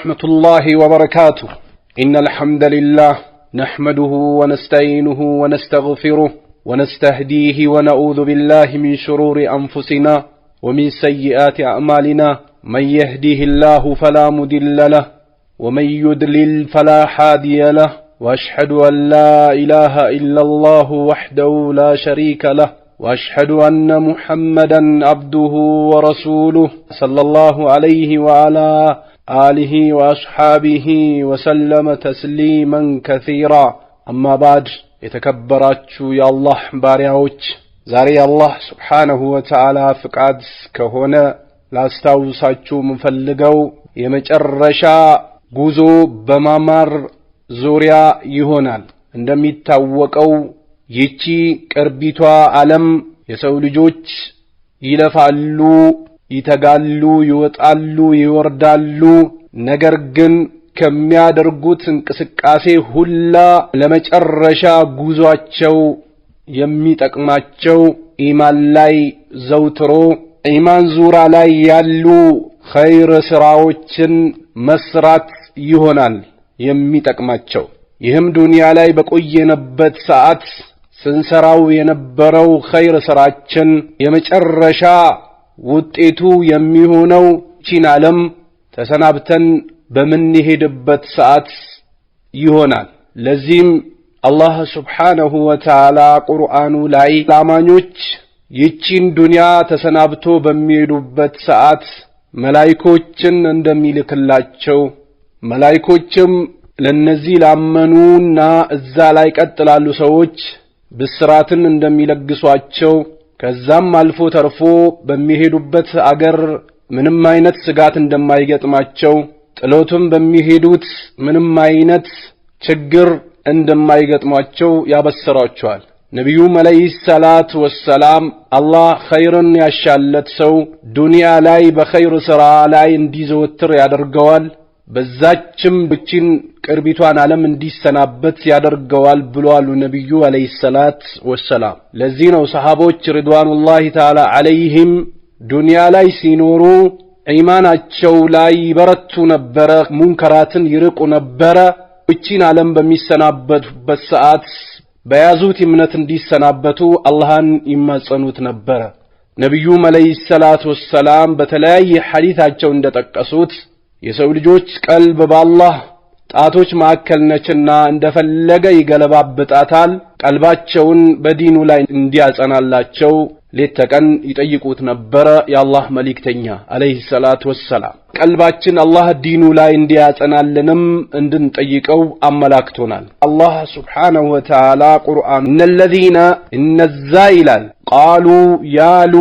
ورحمة الله وبركاته. إن الحمد لله نحمده ونستعينه ونستغفره ونستهديه ونعوذ بالله من شرور أنفسنا ومن سيئات أعمالنا. من يهده الله فلا مضل له ومن يضلل فلا هادي له. وأشهد أن لا إله إلا الله وحده لا شريك له وأشهد أن محمدا عبده ورسوله صلى الله عليه وعلى آله وأصحابه وسلم تسليما كثيرا. أما بعد يتكبراتشو يا الله باريعوش زاري الله سبحانه وتعالى فقاد كهونا لاستاوساتشو مفلقو يمجرشا ጉዞ በማማር ዙሪያ ይሆናል። እንደሚታወቀው ይቺ ቅርቢቷ ዓለም የሰው ልጆች ይለፋሉ፣ ይተጋሉ፣ ይወጣሉ፣ ይወርዳሉ። ነገር ግን ከሚያደርጉት እንቅስቃሴ ሁላ ለመጨረሻ ጉዟቸው የሚጠቅማቸው ኢማን ላይ ዘውትሮ ኢማን ዙራ ላይ ያሉ ኸይር ስራዎችን መስራት ይሆናል የሚጠቅማቸው። ይህም ዱንያ ላይ በቆየነበት ሰዓት ስንሰራው የነበረው ኸይር ስራችን የመጨረሻ ውጤቱ የሚሆነው ቺን ዓለም ተሰናብተን በምንሄድበት ሰዓት ይሆናል። ለዚህም አላህ ሱብሓነሁ ወተዓላ ቁርአኑ ላይ አማኞች ይቺን ዱንያ ተሰናብቶ በሚሄዱበት ሰዓት መላእክቶችን እንደሚልክላቸው መላእክቶችም ለነዚህ ላመኑና እዛ ላይ ቀጥላሉ ሰዎች ብስራትን እንደሚለግሷቸው ከዛም አልፎ ተርፎ በሚሄዱበት አገር ምንም አይነት ስጋት እንደማይገጥማቸው ጥሎትም በሚሄዱት ምንም አይነት ችግር እንደማይገጥማቸው ያበስራቸዋል። ነቢዩም አለይሂ ሰላቱ ወሰላም አላህ ኸይርን ያሻለት ሰው ዱንያ ላይ በኸይር ሥራ ላይ እንዲዘወትር ያደርገዋል፣ በዛችም ብቻን ቅርቢቷን ዓለም እንዲሰናበት ያደርገዋል ብለዋል ነቢዩ አለይሂ ሰላቱ ወሰላም። ለዚህ ነው ሰሃቦች ሪድዋኑላሂ ተዓላ ዐለይሂም ዱንያ ላይ ሲኖሩ ኢማናቸው ላይ ይበረቱ ነበረ፣ ሙንከራትን ይርቁ ነበረ። ብቻን ዓለም በሚሰናበቱበት ሰዓት በያዙት እምነት እንዲሰናበቱ አላህን ይማጸኑት ነበር። ነብዩም አለይሂ ሰላቱ ወሰላም በተለያየ ሐዲታቸው እንደጠቀሱት የሰው ልጆች ቀልብ በአላህ ጣቶች ማዕከል ነችና እንደፈለገ ይገለባብጣታል። ቀልባቸውን በዲኑ ላይ እንዲያጸናላቸው ሌት ተቀን ይጠይቁት ነበር የአላህ መልእክተኛ አለይሂ ሰላቱ ወሰላም። ቀልባችን አላህ ዲኑ ላይ እንዲያጸናልንም እንድንጠይቀው አመላክቶናል። አላህ ሱብሓነሁ ወተዓላ ቁርአን እነለዚነ እነዛይላል ቃሉ ያሉ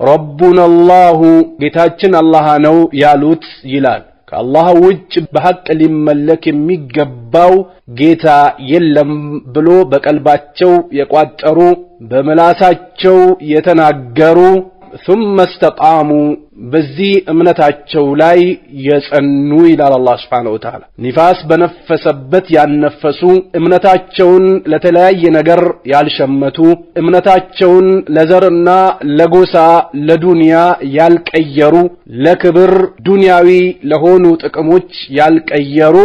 ረቡና አላሁ ጌታችን አላህ ነው ያሉት ይላል። ከአላህ ውጭ በሐቅ ሊመለክ የሚገባው ጌታ የለም ብሎ በቀልባቸው የቋጠሩ በመላሳቸው የተናገሩ ثم استقاموا በዚህ እምነታቸው ላይ የጸኑ ይላል አላህ Subhanahu Wa Ta'ala። ንፋስ በነፈሰበት ያነፈሱ እምነታቸውን ለተለያየ ነገር ያልሸመቱ እምነታቸውን ለዘርና ለጎሳ ለዱንያ ያልቀየሩ ለክብር ዱንያዊ ለሆኑ ጥቅሞች ያልቀየሩ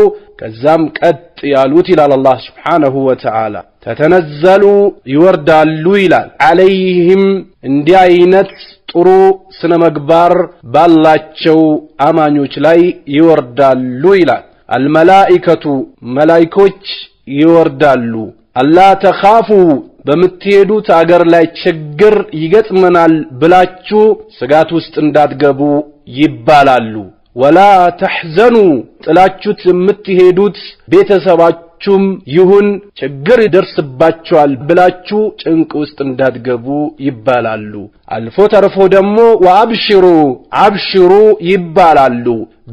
ከዛም ቀጥ ያሉት ይላል አላህ Subhanahu Wa Ta'ala። ተተነዘሉ ይወርዳሉ ይላል ዐለይሂም እንዲህ አይነት ጥሩ ስነ ምግባር ባላቸው አማኞች ላይ ይወርዳሉ ይላል። አልመላኢከቱ መላእክቶች ይወርዳሉ። አላ ተኻፉ በምትሄዱት አገር ላይ ችግር ይገጥመናል ብላችሁ ስጋት ውስጥ እንዳትገቡ ይባላሉ። ወላ ተሕዘኑ ጥላችሁት የምትሄዱት ቤተሰባችሁም ይሁን ችግር ይደርስባችኋል ብላችሁ ጭንቅ ውስጥ እንዳትገቡ ይባላሉ። አልፎ ተርፎ ደግሞ ወአብሽሩ አብሽሩ ይባላሉ።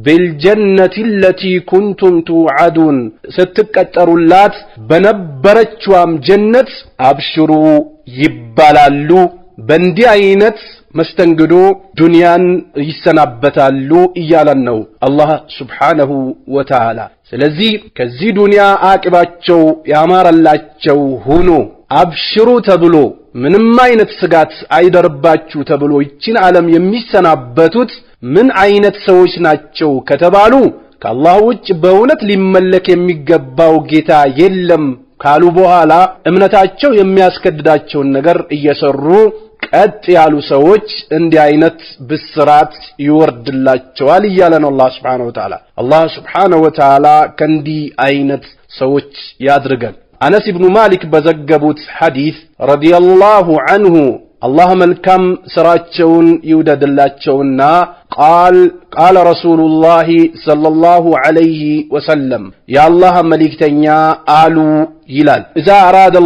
بالجنة التي كنتم توعدون ስትቀጠሩላት በነበረችዋም ጀነት አብሽሩ ይባላሉ። በእንዲህ አይነት መስተንግዶ ዱንያን ይሰናበታሉ እያለን ነው አላህ ሱብሓነሁ ወተዓላ። ስለዚህ ከዚህ ዱንያ አቂባቸው ያማረላቸው ሆኖ አብሽሩ ተብሎ ምንም አይነት ስጋት አይደርባችሁ ተብሎ ይችን ዓለም የሚሰናበቱት ምን አይነት ሰዎች ናቸው ከተባሉ ከአላህ ውጭ በእውነት ሊመለክ የሚገባው ጌታ የለም ካሉ በኋላ እምነታቸው የሚያስከድዳቸውን ነገር እየሰሩ ቀጥ ያሉ ሰዎች እንዲህ አይነት ብስራት ይወርድላቸዋል እያለ ነው አላህ Subhanahu Wa Ta'ala። አላህ Subhanahu Wa Ta'ala ከእንዲህ አይነት ሰዎች ያድርገን። አነስ ኢብኑ ማሊክ በዘገቡት ሐዲስ ረዲየላሁ ዐንሁ አላህ መልካም ስራቸውን ይውደድላቸውና ቃል ረሱሉላህ ሰለላሁ ዐለይሂ ወሰለም የአላህ መልእክተኛ አሉ ይላል ኢዛ አራደ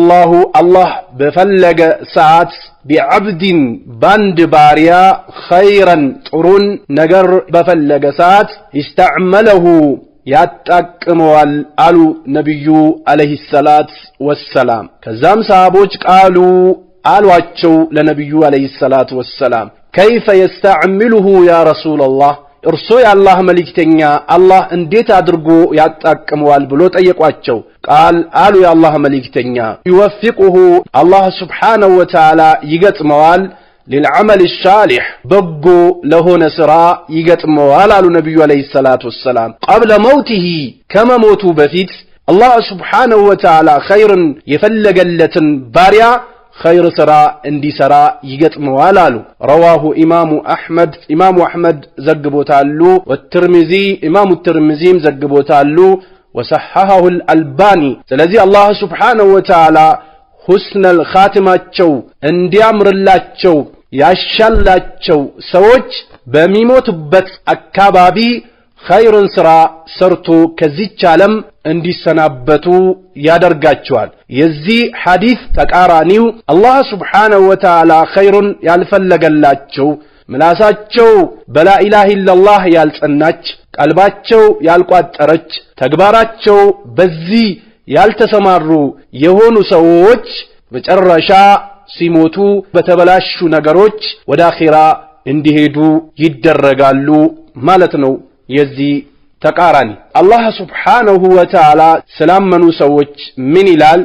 አላህ በፈለገ ሰዓት ቢዐብድን ባንድ ባሪያ ኸይረን ጥሩን ነገር በፈለገ ሰዓት ይስተዕመለሁ ያጣቅመዋል አሉ ነብዩ አለይሂ ሰላት ወሰላም። ከዛም ሰሃቦች አሏቸው ለነብዩ አለይሂ ሰላት ወሰላም ከይፈ ይስተዕሚሉሁ ያ ረሱላህ እርሶ የአላህ መልእክተኛ አላህ እንዴት አድርጎ ያጣቅመዋል ብሎ ጠየቋቸው። አሉ የአላህ መልእክተኛ ይወፍቁሁ አላህ Subhanahu Wa Ta'ala ይገጥመዋል للعمل الصالح በጎ ለሆነ ስራ ይገጥመዋል አሉ ነብዩ አለይሂ ሰላት ወሰላም። قبل موته ከመሞቱ በፊት አላህ Subhanahu Wa Ta'ala ኸይርን የፈለገለትን ባሪያ ኸይር ስራ እንዲሰራ ይገጥመዋል አሉ። ረዋሁ ኢማሙ አሕመድ ዘግቦታሉ ወትርሚዚ ኢማሙ ትርሚዚም ዘግቦታሉ ወሰሐሐሁ አልአልባኒ። ስለዚህ አላህ Subhanahu Wa Ta'ala ሁስነል ኻቲማቸው እንዲያምርላቸው ያሻላቸው ሰዎች በሚሞቱበት አካባቢ ኸይርን ስራ ሰርቶ ከዚች ዓለም እንዲሰናበቱ ያደርጋቸዋል። የዚህ ሐዲስ ተቃራኒው አላህ Subhanahu Wa Ta'ala ኸይርን ያልፈለገላቸው ምላሳቸው በላኢላሃ ኢላላህ ያልጸናች ቀልባቸው ያልቋጠረች ተግባራቸው በዚህ ያልተሰማሩ የሆኑ ሰዎች መጨረሻ ሲሞቱ በተበላሹ ነገሮች ወደ አኺራ እንዲሄዱ ይደረጋሉ ማለት ነው። የዚህ ተቃራኒ አላህ Subhanahu Wa Ta'ala ስላመኑ ሰዎች ምን ይላል?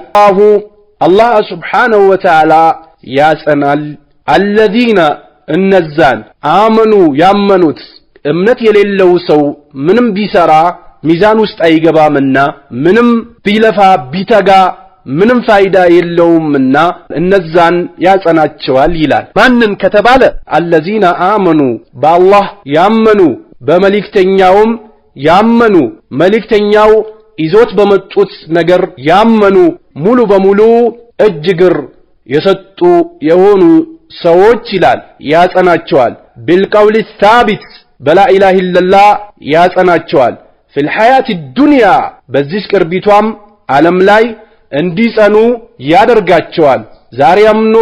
አላህ Subhanahu Wa Ta'ala ያጸናል الذين እነዛን አመኑ ያመኑት እምነት የሌለው ሰው ምንም ቢሰራ ሚዛን ውስጥ አይገባምና ምንም ቢለፋ ቢተጋ ምንም ፋይዳ የለውምና እነዛን ያጸናቸዋል ይላል። ማንን ከተባለ الذين آمنوا በአላህ ያመኑ በመልእክተኛውም ያመኑ መልእክተኛው ይዞት በመጡት ነገር ያመኑ ሙሉ በሙሉ እጅግር የሰጡ የሆኑ ሰዎች ይላል ያጸናቸዋል። بالقول الثابت በላ ኢላሃ ኢላላህ ያጸናቸዋል። في الحياة الدنيا በዚህ ቅርቢቷም ዓለም ላይ እንዲጸኑ ያደርጋቸዋል። ዛሬ አምኖ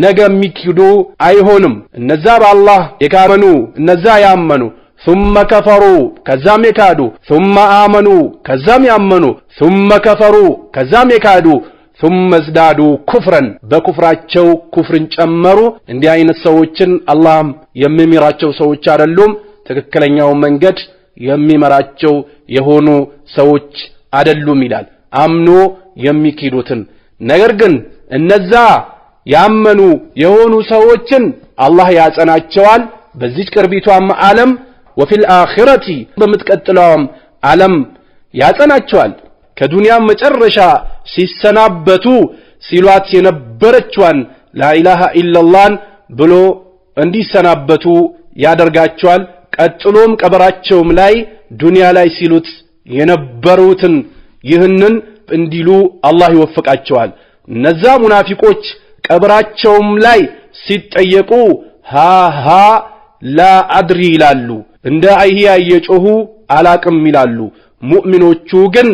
ነገ የሚክዱ አይሆንም። እነዛ በአላህ የካመኑ እነዛ ያመኑ ثم كفروا ከዛም የካዱ ثم آمنوا ከዛም ያመኑ ثم كفروا ከዛም የካዱ ثم ازدادوا كفرا በኩፍራቸው ኩፍርን ጨመሩ። እንዲህ አይነት ሰዎችን አላህም የሚመራቸው ሰዎች አይደሉም። ትክክለኛው መንገድ የሚመራቸው የሆኑ ሰዎች አይደሉም ይላል አምኖ የሚክዱትን። ነገር ግን እነዛ ያመኑ የሆኑ ሰዎችን አላህ ያጸናቸዋል በዚህ ቅርቢቷም ዓለም وفي الآخرة በመጥቀጥለውም ዓለም ያጸናቸዋል። ከዱንያ መጨረሻ ሲሰናበቱ ሲሏት የነበረችዋን ላኢላሃ ኢላላህን ብሎ እንዲሰናበቱ ያደርጋቸዋል። ቀጥሎም ቀበራቸውም ላይ ዱንያ ላይ ሲሉት የነበሩትን ይህንን እንዲሉ አላህ ይወፍቃቸዋል። እነዛ ሙናፊቆች ቀበራቸውም ላይ ሲጠየቁ ሃሃ ላ አድሪ ይላሉ። እንደ አይያ እየጮሁ አላቅም ይላሉ። ሙእሚኖቹ ግን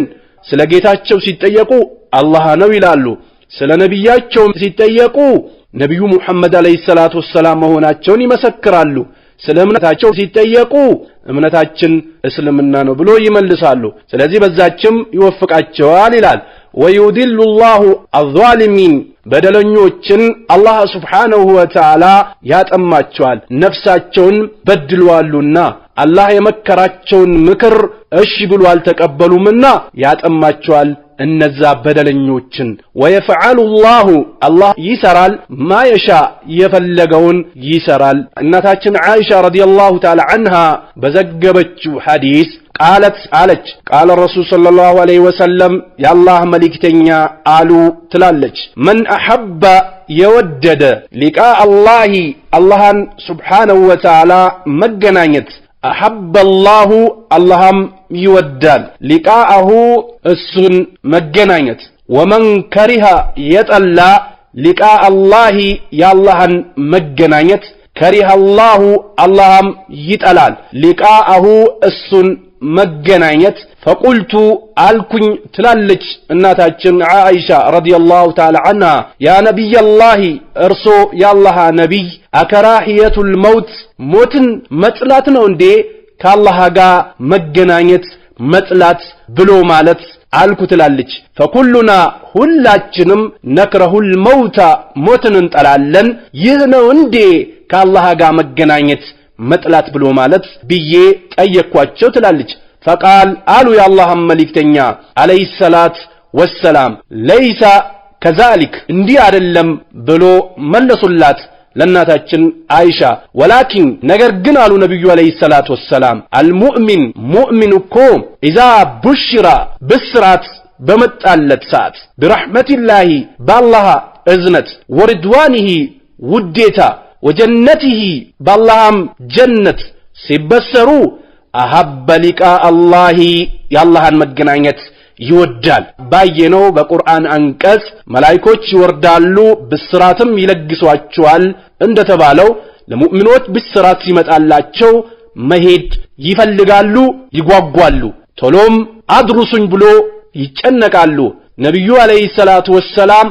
ስለ ጌታቸው ሲጠየቁ አላህ ነው ይላሉ። ስለ ነብያቸው ሲጠየቁ ነብዩ ሙሐመድ አለይሂ ሰላቱ ወሰላም መሆናቸውን ይመሰክራሉ። ስለ እምነታቸው ሲጠየቁ እምነታችን እስልምና ነው ብሎ ይመልሳሉ። ስለዚህ በዛችም ይወፍቃቸዋል ይላል። ወዩድሉ ላሁ አዛሊሚን በደለኞችን አላህ Subhanahu Wa Ta'ala ያጠማቸዋል ነፍሳቸውን በድለዋልና አላህ የመከራቸውን ምክር እሺ ብሎ አልተቀበሉምና ያጠማቸዋል እነዛ በደለኞችን። ወየፍዐሉ ላሁ አላህ ይሰራል ማየሻ የፈለገውን ይሰራል። እናታችን ዓኢሻ ረዲየላሁ ተዓላ ዐንሃ በዘገበችው ሐዲስ ቃለት አለች ቃለ ረሱል ሰለላሁ ዐለይሂ ወሰለም የአላህ መልእክተኛ አሉ ትላለች መን አሐበ የወደደ ሊቃ አላሂ አላህን ሱብሓነሁ ወተዓላ መገናኘት አሐበ አላሁ አላህም ይወዳል ሊቃአሁ እሱን መገናኘት። ወመን ከሪሃ የጠላ ሊቃ አላሂ የአላህን መገናኘት ከሪሃ አላሁ አላህም ይጠላል ሊቃአሁ እሱን መገናኘት። ፈቁልቱ አልኩኝ ትላለች እናታችን ዓኢሻ ረዲየላሁ ተዓላ ዐንሃ ያ ነቢየላሂ እርሶ የአላህ ነቢይ አከራሂየቱል መውት ሞትን መጥላት ነው እንዴ ከአላህ ጋር መገናኘት መጥላት ብሎ ማለት አልኩ ትላለች። ፈኩሉና ሁላችንም ነክረሁል መውታ ሞትን እንጠላለን ይህ ነው እንዴ ከአላህ ጋር መገናኘት መጥላት ብሎ ማለት ብዬ ጠየቅኳቸው ትላለች። ፈቃል አሉ የአላህ መልእክተኛ አለይሂ ሰላት ወሰላም ለይሳ ከዛሊክ እንዲህ አይደለም ብሎ መለሱላት ለእናታችን ዓኢሻ። ወላኪን ነገር ግን አሉ ነብዩ አለይሂ ሰላት ወሰላም አልሙእሚን ሙእሚን እኮ ኢዛ ቡሽራ ብስራት በመጣለት ሰዓት ብረሕመቲላሂ በአላህ እዝነት ወርድዋኒሂ ውዴታ ወጀነቲሂ በአላህም ጀነት ሲበሰሩ አሐበ ሊቃ አላሂ የአላህን መገናኘት ይወዳል። ባየነው በቁርአን አንቀጽ መላእክቶች ይወርዳሉ ብስራትም ይለግሷቸዋል እንደተባለው ለሙእሚኖች ብስራት ሲመጣላቸው መሄድ ይፈልጋሉ ይጓጓሉ ቶሎም አድርሱኝ ብሎ ይጨነቃሉ። ነብዩ አለይሂ ሰላቱ ወሰላም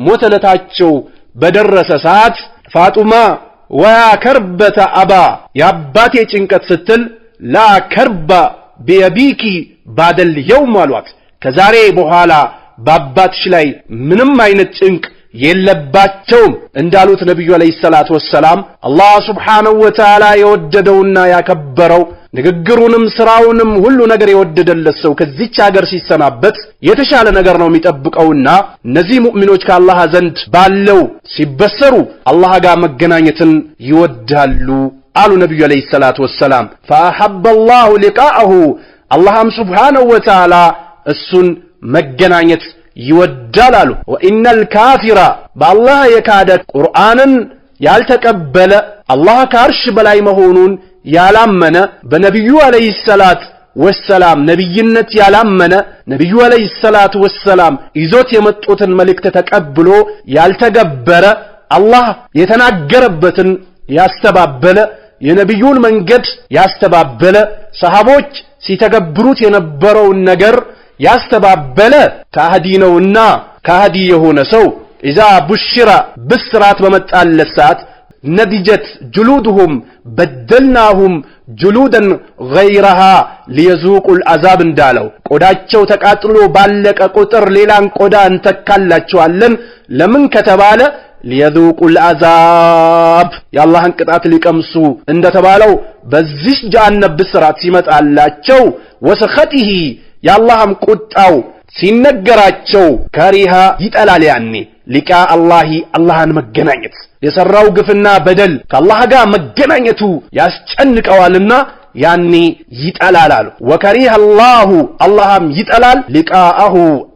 ሞተለታቸው በደረሰ ሰዓት ፋጡማ ወያ ከርበተ አባ የአባቴ ጭንቀት ስትል ላ ከርባ ቢአቢኪ ባደል የውም አሏት ከዛሬ በኋላ በአባትሽ ላይ ምንም አይነት ጭንቅ የለባቸውም እንዳሉት ነብዩ አለይሂ ሰላቱ ወሰላም አላህ ሱብሓነሁ ወተዓላ የወደደውና ያከበረው ንግግሩንም ስራውንም ሁሉ ነገር የወደደለት ሰው ከዚች ሀገር ሲሰናበት የተሻለ ነገር ነው የሚጠብቀውና እነዚህ ሙእሚኖች ከአላህ ዘንድ ባለው ሲበሰሩ አላህ ጋር መገናኘትን ይወዳሉ አሉ ነብዩ አለይሂ ሰላቱ ወሰላም። ፈአሐበ አላሁ ሊቃአሁ አላህም ሱብሓነሁ ወተዓላ እሱን መገናኘት ይወዳል አሉ። ወኢነል ካፊራ በአላህ የካደ ቁርአንን ያልተቀበለ አላህ ከአርሽ በላይ መሆኑን ያላመነ በነብዩ አለይሂ ሰላት ወሰላም ነብይነት ያላመነ ነብዩ አለይሂ ሰላት ወሰላም ይዞት የመጡትን መልእክት ተቀብሎ ያልተገበረ አላህ የተናገረበትን ያስተባበለ የነብዩን መንገድ ያስተባበለ ሰሃቦች ሲተገብሩት የነበረውን ነገር ያስተባበለ ካህዲ ነውና ካህዲ የሆነ ሰው ኢዛ ቡሽራ ብስራት በመጣለት ሰዓት ነዲጀት ጁሉድሁም በደልናሁም ጁሉደን ገይረሃ ሊየዙቁል አዛብ እንዳለው ቆዳቸው ተቃጥሎ ባለቀ ቁጥር ሌላን ቆዳ እንተካላቸዋለን። ለምን ከተባለ ሊየዙቁል አዛብ የአላህን ቅጣት ሊቀምሱ እንደተባለው በዚህ ጀሃነም ብስራት ሲመጣላቸው ወሰኸቲሂ የአላህም ቁጣው ሲነገራቸው ከሪሃ ይጠላል ያኔ ሊቃ አላሂ አላህን መገናኘት የሰራው ግፍና በደል ከአላህ ጋር መገናኘቱ ያስጨንቀዋልና ያኔ ይጠላል አሉ። ወከሪህ አላሁ አላህም ይጠላል ሊቃአሁ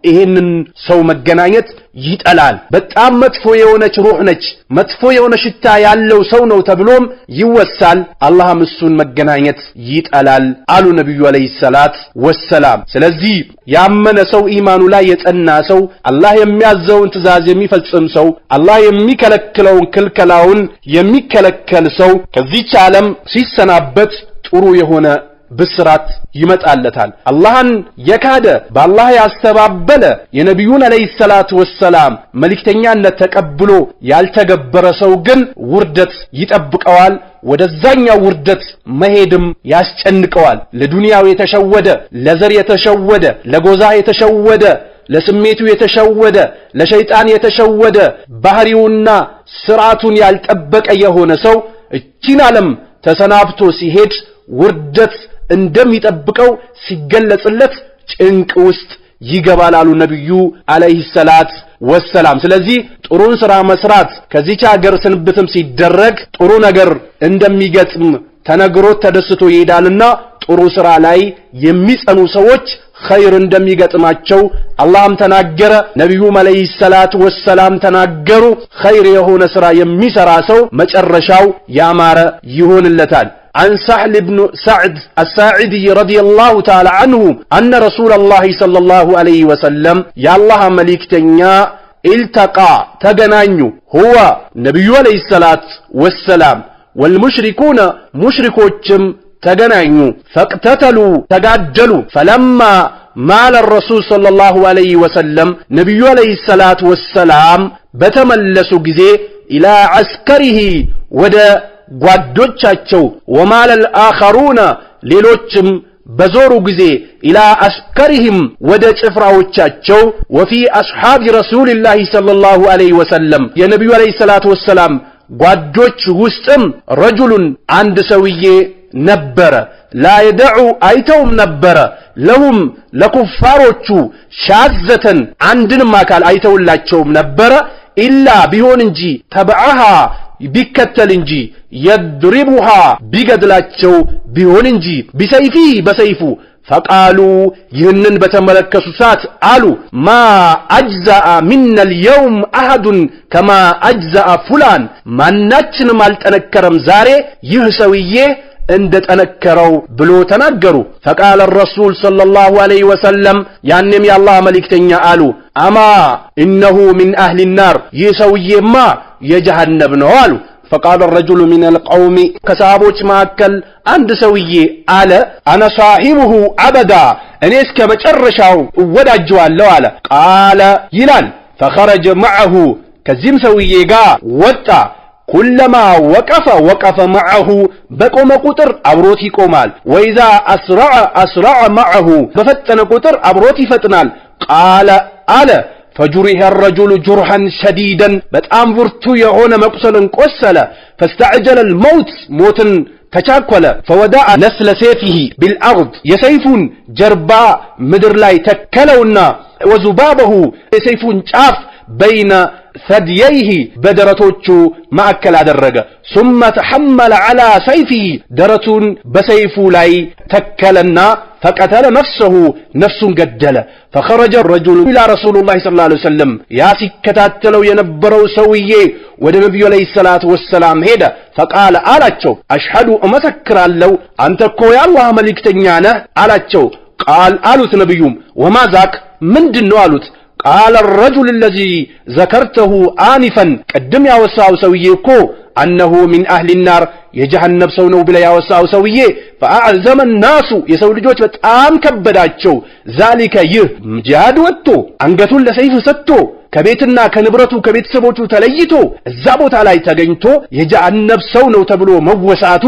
ይህንን ሰው መገናኘት ይጠላል። በጣም መጥፎ የሆነች ሩህ ነች መጥፎ የሆነ ሽታ ያለው ሰው ነው ተብሎም ይወሳል። አላህም እሱን መገናኘት ይጠላል አሉ ነብዩ አለይሂ ሰላት ወሰላም። ስለዚህ ያመነ ሰው ኢማኑ ላይ የጸና ሰው አላህ የሚያዘውን ትእዛዝ የሚፈጽም ሰው አላህ የሚከለክለውን ክልከላውን የሚከለከል ሰው ከዚህች ዓለም ሲሰናበት ጥሩ የሆነ ብስራት ይመጣለታል። አላህን የካደ በአላህ ያስተባበለ የነብዩን አለይሂ ሰላቱ ወሰላም መልእክተኛነት ተቀብሎ ያልተገበረ ሰው ግን ውርደት ይጠብቀዋል። ወደዛኛው ውርደት መሄድም ያስጨንቀዋል። ለዱንያው የተሸወደ ለዘር የተሸወደ ለጎዛ የተሸወደ ለስሜቱ የተሸወደ ለሸይጣን የተሸወደ ባህሪውና ስርዓቱን ያልጠበቀ የሆነ ሰው እቺን ዓለም ተሰናብቶ ሲሄድ ውርደት እንደሚጠብቀው ሲገለጽለት ጭንቅ ውስጥ ይገባል አሉ ነብዩ አለይሂ ሰላት ወሰላም። ስለዚህ ጥሩን ሥራ መስራት ከዚች ሀገር ስንብትም ሲደረግ ጥሩ ነገር እንደሚገጥም ተነግሮት ተደስቶ ይሄዳልና ጥሩ ሥራ ላይ የሚጸኑ ሰዎች ኸይር እንደሚገጥማቸው አላህም ተናገረ፣ ነብዩም አለይሂ ሰላት ወሰላም ተናገሩ። ኸይር የሆነ ሥራ የሚሰራ ሰው መጨረሻው ያማረ ይሆንለታል። عن سهل بن سعد الساعدي رضي الله تعالى عنه أن رسول الله صلى الله عليه وسلم يا الله ملكتنيا التقى تغنانيو هو نبي عليه الصلاة والسلام والمشركون مشركوچم تغنانيو فاقتتلوا تغادلوا فلما مال الرسول صلى الله عليه وسلم نبي عليه الصلاة والسلام بتملسوا ጊዜ إلى عسكره ودا ጓዶቻቸው ወማለል አኸሩና ሌሎችም በዞሩ ጊዜ ኢላ አስከሪህም ወደ ጭፍራዎቻቸው ወፊ አስሐቢ ረሱልላህ ሰለላሁ ዐለይሂ ወሰለም የነብዩ ዐለይሂ ሰላቱ ወሰላም ጓዶች ውስጥም ረጁሉን አንድ ሰውዬ ነበረ ላ የደዑ አይተውም ነበረ ለሁም ለኩፋሮቹ ሻዘተን አንድንም አካል አይተውላቸውም ነበረ ኢላ ቢሆን እንጂ ተበዓሃ ቢከተል እንጂ የድሪቡሃ ቢገድላቸው ቢሆን እንጂ ቢሰይፊ በሰይፉ ፈቃሉ ይህንን በተመለከቱ ሰዓት አሉ ማ አጅዛአ ሚና اليوم احد كما اجزاء فلان ማናችንም አልጠነከረም ዛሬ ይህ ሰውዬ እንደጠነከረው ብሎ ተናገሩ። فقال الرسول صلى الله عليه وسلم ያንም የአላህ መልእክተኛ አሉ አማ انه من اهل النار ይህ ሰውዬማ የጀሃነም ነው አሉ። فقال الرجل من القوم ከሰሃቦች መካከል አንድ ሰውዬ አለ አነ صاحبه ابدا እኔ እስከ መጨረሻው እወዳጀዋለሁ አለ። ቃለ ይላል فخرج معه ከዚህም ሰውዬ ጋር ወጣ ኩለማ ወቀፈ معه በቆመ ቁጥር አብሮት ይቆማል። ወይዛ አስረዐ معه በፈጠነ ቁጥር አብሮት ይፈጥናል። ቃለ አለ فجرح الرجل جرحا شديدا በጣም ብርቱ የሆነ መቁሰልን ቆሰለ። فاستعجل الموت ሞትን ተቻኮለ። فودع نسل سيفه بالارض የሰይፉን ጀርባ ምድር ላይ ተከለውና وذبابه የሰይፉን ጫፍ بين ثدييه بدرتوቹ ማዕከል አደረገ። ثم تحمل على سيفه ደረቱን በሰይፉ ላይ ተከለና فقتل نفسه نفسን ገደለ። فخرج الرجل الى رسول الله صلى الله عليه وسلم ያ ሲከታተለው የነበረው ሰውዬ ወደ ነብዩ አለይሂ ሰላቱ ወሰላም ሄደ። فقال አላቸው አሽሀዱ እመሰክራለሁ አንተ እኮ የአላህ መልእክተኛ ነህ አላቸው። ቃል አሉት ነብዩም ወማ ዛክ ምንድነው አሉት። قال الرجل الذي ذكرته آنفا قدم يا وساو سويكو أنه من أهل النار የጀሃነም ሰው ነው ብለ ያወሳው ሰውዬ فأعزم الناس የሰው ልጆች በጣም ከበዳቸው ذلك ይህ ጂሃድ ወጥቶ አንገቱን ለሰይፍ ሰጥቶ ከቤትና ከንብረቱ ከቤተሰቦቹ ተለይቶ እዛ ቦታ ላይ ተገኝቶ የጀሃነም ሰው ነው ተብሎ መወሳቱ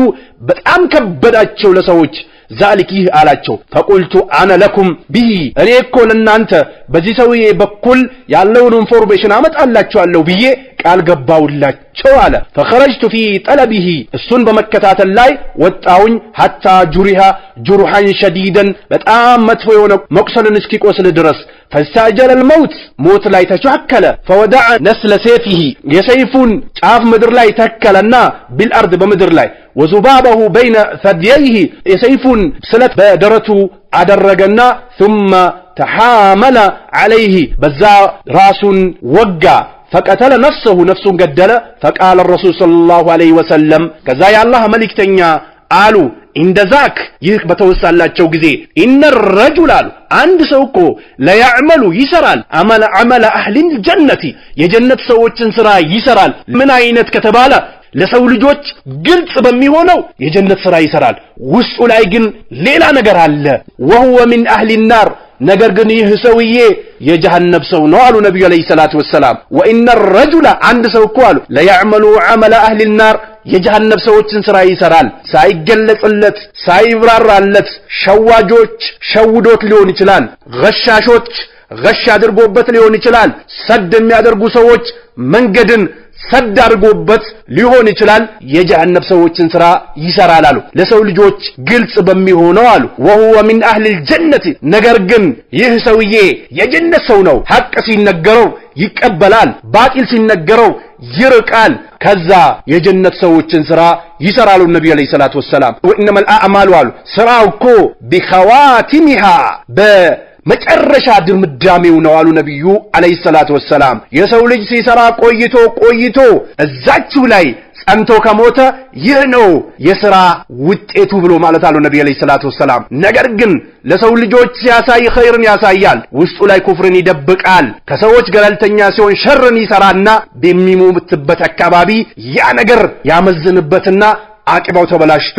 በጣም ከበዳቸው ለሰዎች ذلك ይህ አላቸው። فقلت انا لكم به እኔ እኮ ለናንተ በዚህ ሰውዬ በኩል ያለውን ኢንፎርሜሽን አመጣላችኋለሁ ብዬ ቃል ገባውላቸው አለ። فخرجت في طلبه እሱን በመከታተል ላይ ወጣውኝ حتى جرح جرحا شديدا በጣም መጥፎ የሆነ መቁሰልን እስኪቆስል ድረስ فاستعجل الموت ሞት ላይ ተቻከለ። فودع نسل سيفه የሰይፉን ጫፍ ምድር ላይ ተከለና بالارض በምድር ላይ وذبابه بين ثدييه የሰይፉን ስለት በደረቱ አደረገና ثم تحامل عليه በዛ ራሱን ወጋ። فقتل نفسه نفسን ገደለ። فقال الرسول صلى الله عليه وسلم ከዛ የአላህ መልእክተኛ አሉ እንደዛክ ይህ በተወሳላቸው ጊዜ ان الرجل አንድ ሰው እኮ ለያዕመሉ ይሰራል አመለ አህሊ الجنة የጀነት ሰዎችን ስራ ይሰራል። ምን አይነት ከተባለ ለሰው ልጆች ግልጽ በሚሆነው የጀነት ስራ ይሰራል። ውስጡ ላይ ግን ሌላ ነገር አለ። وهو من اهل النار ነገር ግን ይህ ሰውዬ የጀሃነም ሰው ነው አሉ ነብዩ አለይሂ ሰላቱ ወሰላም። وان الرجل አንድ ሰው እኮ አሉ ለያዕመሉ አመለ አህሊ النار የጀሃነም ሰዎችን ስራ ይሰራል ሳይገለጽለት ሳይብራራለት ሸዋጆች ሸውዶት ሊሆን ይችላል። ገሻሾች ገሽ አድርጎበት ሊሆን ይችላል። ሰድ የሚያደርጉ ሰዎች መንገድን ሰድ አድርጎበት ሊሆን ይችላል። የጀሃነም ሰዎችን ስራ ይሰራል አሉ። ለሰው ልጆች ግልጽ በሚሆነው አሉ ወሁወ ሚን አህሊል ጀነት፣ ነገር ግን ይህ ሰውዬ የጀነት ሰው ነው። ሐቅ ሲነገረው ይቀበላል፣ ባጢል ሲነገረው ይርቃል። ከዛ የጀነት ሰዎችን ስራ ይሰራሉ። ነብዩ አለይሂ ሰላቱ ወሰላም ወኢነመል አዕማሉ አሉ ስራው እኮ ቢኸዋቲሚሃ መጨረሻ ድምዳሜው ነው አሉ ነብዩ አለይሂ ሰላቱ ወሰላም። የሰው ልጅ ሲሰራ ቆይቶ እዛችሁ ላይ ጸንቶ ከሞተ ይህ ነው የሥራ ውጤቱ ብሎ ማለት አሉ ነብዩ አለይሂ ሰላቱ ወሰላም። ነገር ግን ለሰው ልጆች ሲያሳይ ኸይርን ያሳያል፣ ውስጡ ላይ ኩፍርን ይደብቃል። ከሰዎች ገለልተኛ ሲሆን ሸርን ይሰራና በሚሞትበት አካባቢ ያ ነገር ያመዝንበትና አቂባው ተበላሽቶ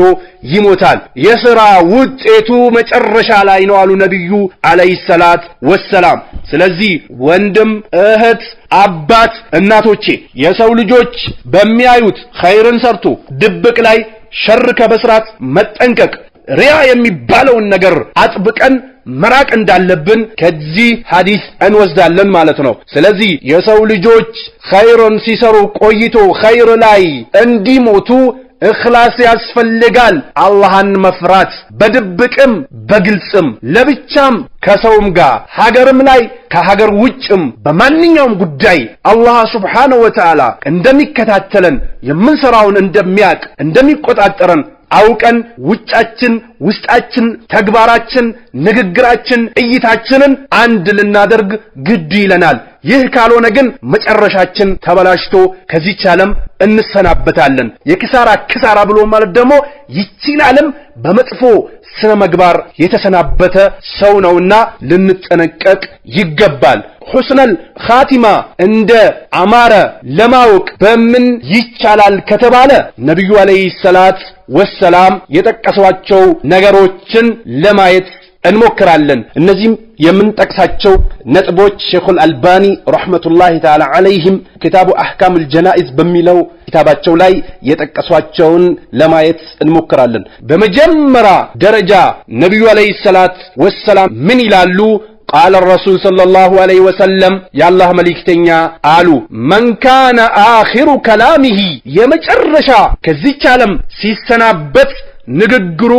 ይሞታል። የሥራ ውጤቱ መጨረሻ ላይ ነው አሉ ነብዩ አለይሂ ሰላት ወሰላም። ስለዚህ ወንድም እህት፣ አባት፣ እናቶቼ የሰው ልጆች በሚያዩት ኸይርን ሰርቶ ድብቅ ላይ ሸር ከመስራት መጠንቀቅ፣ ሪያ የሚባለውን ነገር አጥብቀን መራቅ እንዳለብን ከዚህ ሐዲስ እንወስዳለን ማለት ነው። ስለዚህ የሰው ልጆች ኸይርን ሲሰሩ ቆይቶ ኸይር ላይ እንዲሞቱ እኽላስ ያስፈልጋል። አላህን መፍራት በድብቅም በግልጽም ለብቻም ከሰውም ጋር ሀገርም ላይ ከሀገር ውጭም በማንኛውም ጉዳይ አላህ ሱብሓነሁ ወተዓላ እንደሚከታተለን የምንሰራውን እንደሚያቅ እንደሚቆጣጠረን አውቀን ውጫችን ውስጣችን ተግባራችን ንግግራችን እይታችንን አንድ ልናደርግ ግድ ይለናል። ይህ ካልሆነ ግን መጨረሻችን ተበላሽቶ ከዚህች ዓለም እንሰናበታለን። የክሳራ ብሎ ማለት ደግሞ ይህችን ዓለም በመጥፎ ስነ ምግባር የተሰናበተ ሰው ነውና ልንጠነቀቅ ይገባል። ሁስነል ኻቲማ እንደ አማረ ለማወቅ በምን ይቻላል ከተባለ ነብዩ አለይሂ ሰላት ወሰላም የጠቀሷቸው ነገሮችን ለማየት እንሞክራለን። እነዚህም የምንጠቅሳቸው ነጥቦች ሼኹል አልባኒ ረህመቱላሂ ተዓላ ዐለይሂም ኪታቡ አህካሙል ጀናኢዝ በሚለው ኪታባቸው ላይ የጠቀሷቸውን ለማየት እንሞክራለን። በመጀመሪያ ደረጃ ነብዩ አለይሂ ሰላት ወሰላም ምን ይላሉ? ቃለ ረሱል ሰለላሁ ዐለይሂ ወሰለም የአላህ መልእክተኛ አሉ መን ካነ አኺሩ ከላሚሂ የመጨረሻ ከዚህች ዓለም ሲሰናበት ንግግሩ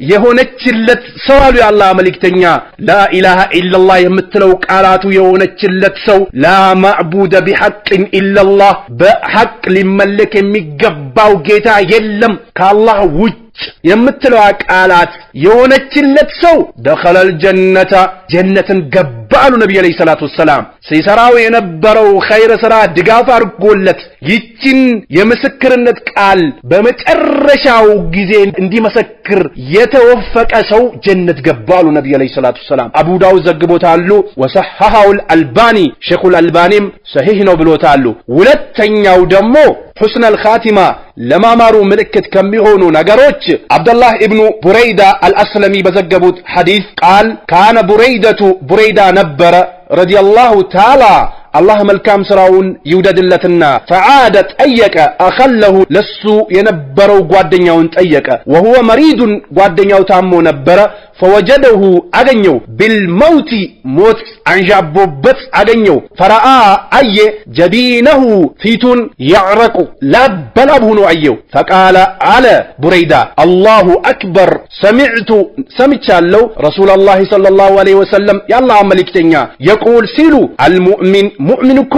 የሆነችለት ሰው አሉ የአላህ መልእክተኛ ላኢላሃ ኢላላህ የምትለው ቃላቱ የሆነችለት ሰው ላ ማዕቡደ ቢሐቅን ኢላላህ በሐቅ ሊመለክ የሚገባው ጌታ የለም ከአላህ ውጭ የምትለው ቃላት የሆነችለት ሰው ደኸለል ጀነተ ጀነትን ገባ አሉ ነብዩ አለይሂ ሰላቱ ወሰላም። ሲሰራው የነበረው ኸይር ስራ ድጋፍ አድርጎለት ይችን የምስክርነት ቃል በመጨረሻው ጊዜ እንዲመሰክር የተወፈቀ ሰው ጀነት ገባ አሉ ነብዩ አለይሂ ሰላቱ ወሰላም። አቡ ዳውድ ዘግቦታሉ፣ ወሰሐሐሁል አልባኒ ሼኹል አልባኒም ሰሂህ ነው ብሎታሉ። ሁለተኛው ደግሞ ሁስነል ኻቲማ ለማማሩ ምልክት ከሚሆኑ ነገሮች አብዱላህ ኢብኑ ቡረይዳ አልአስለሚ በዘገቡት ሐዲስ ቃል ካነ ቡረይዳ ነበረ ረዲየላሁ ተዓላ አላህ መልካም ስራውን ይውደድለትና ፈዓደ ጠየቀ አኸለሁ ለሱ የነበረው ጓደኛውን ጠየቀ ወሁወ መሪዱን ጓደኛው ታሞ ነበረ ፈወጀደሁ አገኘው ቢልመውቲ ሞት አንዣቦበት አገኘው ፈራአ አየ ጀቢነሁ ፊቱን ያዕረቁ ላበላብ ሆኖ አየው ፈቃለ አለ ቡረይዳ አላሁ አክበር ሰምቻለሁ ረሱላላህ ሰለላሁ ዐለይሂ ወሰለም የአላህ መልእክተኛ የቁል ሲሉ አልሙእሚን ሙእሚን እኮ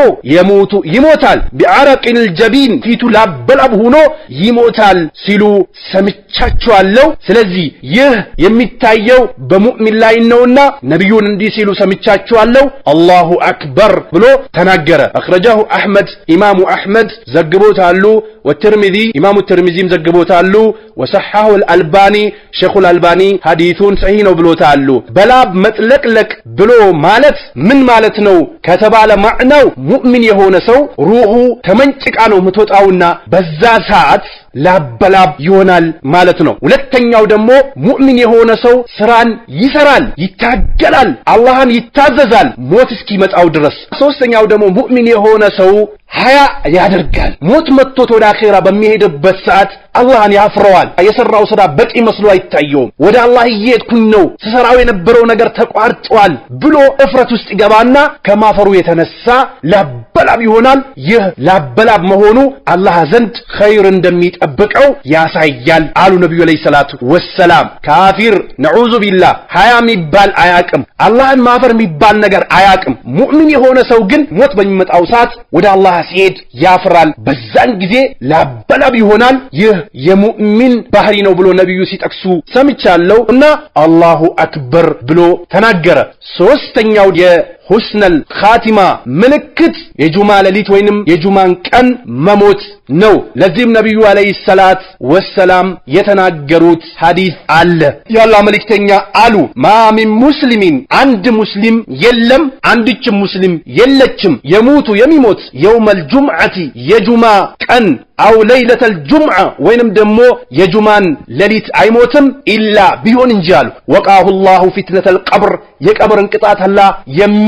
ይሞታል ቢዓረቂል ጀቢን ፊቱ ላበላብ ሆኖ ይሞታል ሲሉ ሰምቻቸዋለሁ። ስለዚህ ይህ የሚታየው በሙእሚን ላይ ነውና ነብዩን እንዲህ ሲሉ ሰምቻቸዋለሁ አላሁ አክበር ብሎ ተናገረ። አخرجه አህመድ ኢማሙ አህመድ ዘግቦታሉ ወትርሚዚ ኢማሙ ትርሚዚም ዘግቦታሉ ወሰሐሁ አልባኒ ሼኹል አልባኒ ሐዲሱን ሰሂህ ነው ብሎታሉ። በላብ መጥለቅለቅ ብሎ ማለት ምን ማለት ነው ከተባለ ማዕናው ሙእሚን የሆነ ሰው ሩሁ ተመንጭቃ ነው የምትወጣውና በዛ ሰዓት ላበላብ ይሆናል ማለት ነው። ሁለተኛው ደግሞ ሙእሚን የሆነ ሰው ስራን ይሰራል፣ ይታገላል፣ አላህን ይታዘዛል ሞት እስኪመጣው ድረስ። ሶስተኛው ደግሞ ሙእሚን የሆነ ሰው ሀያ ያደርጋል። ሞት መጥቶት ወደ አኺራ በሚሄድበት ሰዓት አላህን ያፍረዋል። የሰራው ስራ በቂ መስሎ አይታየውም። ወደ አላህ እየሄድኩኝ ነው፣ ስሰራው የነበረው ነገር ተቋርጧል ብሎ እፍረት ውስጥ ይገባና ከማፈሩ የተነሳ ላበላብ ይሆናል። ይህ ላበላብ መሆኑ አላህ ዘንድ ኸይር እንደሚጠብቀው ያሳያል አሉ ነብዩ አለይሂ ሰላቱ ወሰላም። ካፊር ነዑዙ ቢላህ ሀያ የሚባል አያቅም፣ አላህን ማፈር የሚባል ነገር አያቅም። ሙእሚን የሆነ ሰው ግን ሞት በሚመጣው ሰዓት ወደ አላህ ሲሄድ ያፍራል። በዛን ጊዜ ላበላብ ይሆናል። ይህ የሙእሚን ባህሪ ነው ብሎ ነብዩ ሲጠቅሱ ሰምቻለሁ እና አላሁ አክበር ብሎ ተናገረ። ሶስተኛው የሁስነል ኻቲማ ምልክት የጁማ ሌሊት ወይንም የጁማን ቀን መሞት ነው። ለዚህም ነብዩ አለይሂ ሰላት ወሰላም የተናገሩት ሐዲስ አለ። የአላህ መልእክተኛ አሉ ማ ሚን ሙስሊሚን አንድ ሙስሊም የለም፣ አንድች ሙስሊም የለችም የሙቱ የሚሞት የውመል ጁምዓቲ የጁማ ቀን አው ለይለተል ጁምዓ ወይንም ደግሞ የጁማን ሌሊት አይሞትም ኢላ ቢሆን እንጂ አሉ ወቃሁ ላሁ ፊትነተል ቀብር የቀብርን ቅጣት አላህ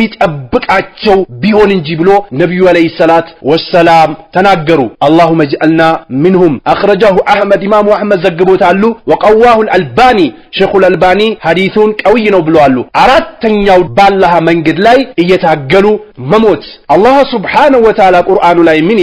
የሚጠብቃቸው ቢሆን እንጂ ብሎ ነብዩ አለይሂ ሰላት ወሰላም ተናገሩ። اللهم اجعلنا منهم اخرجه احمد امام احمد ዘግቦታሉ وقواه الالباني شيخ الالباني ሐዲሱን ቀውይ ነው ብለዋል። አራተኛው ባላህ መንገድ ላይ እየታገሉ መሞት አላህ Subhanahu Wa Ta'ala ቁርአኑ ላይ ምን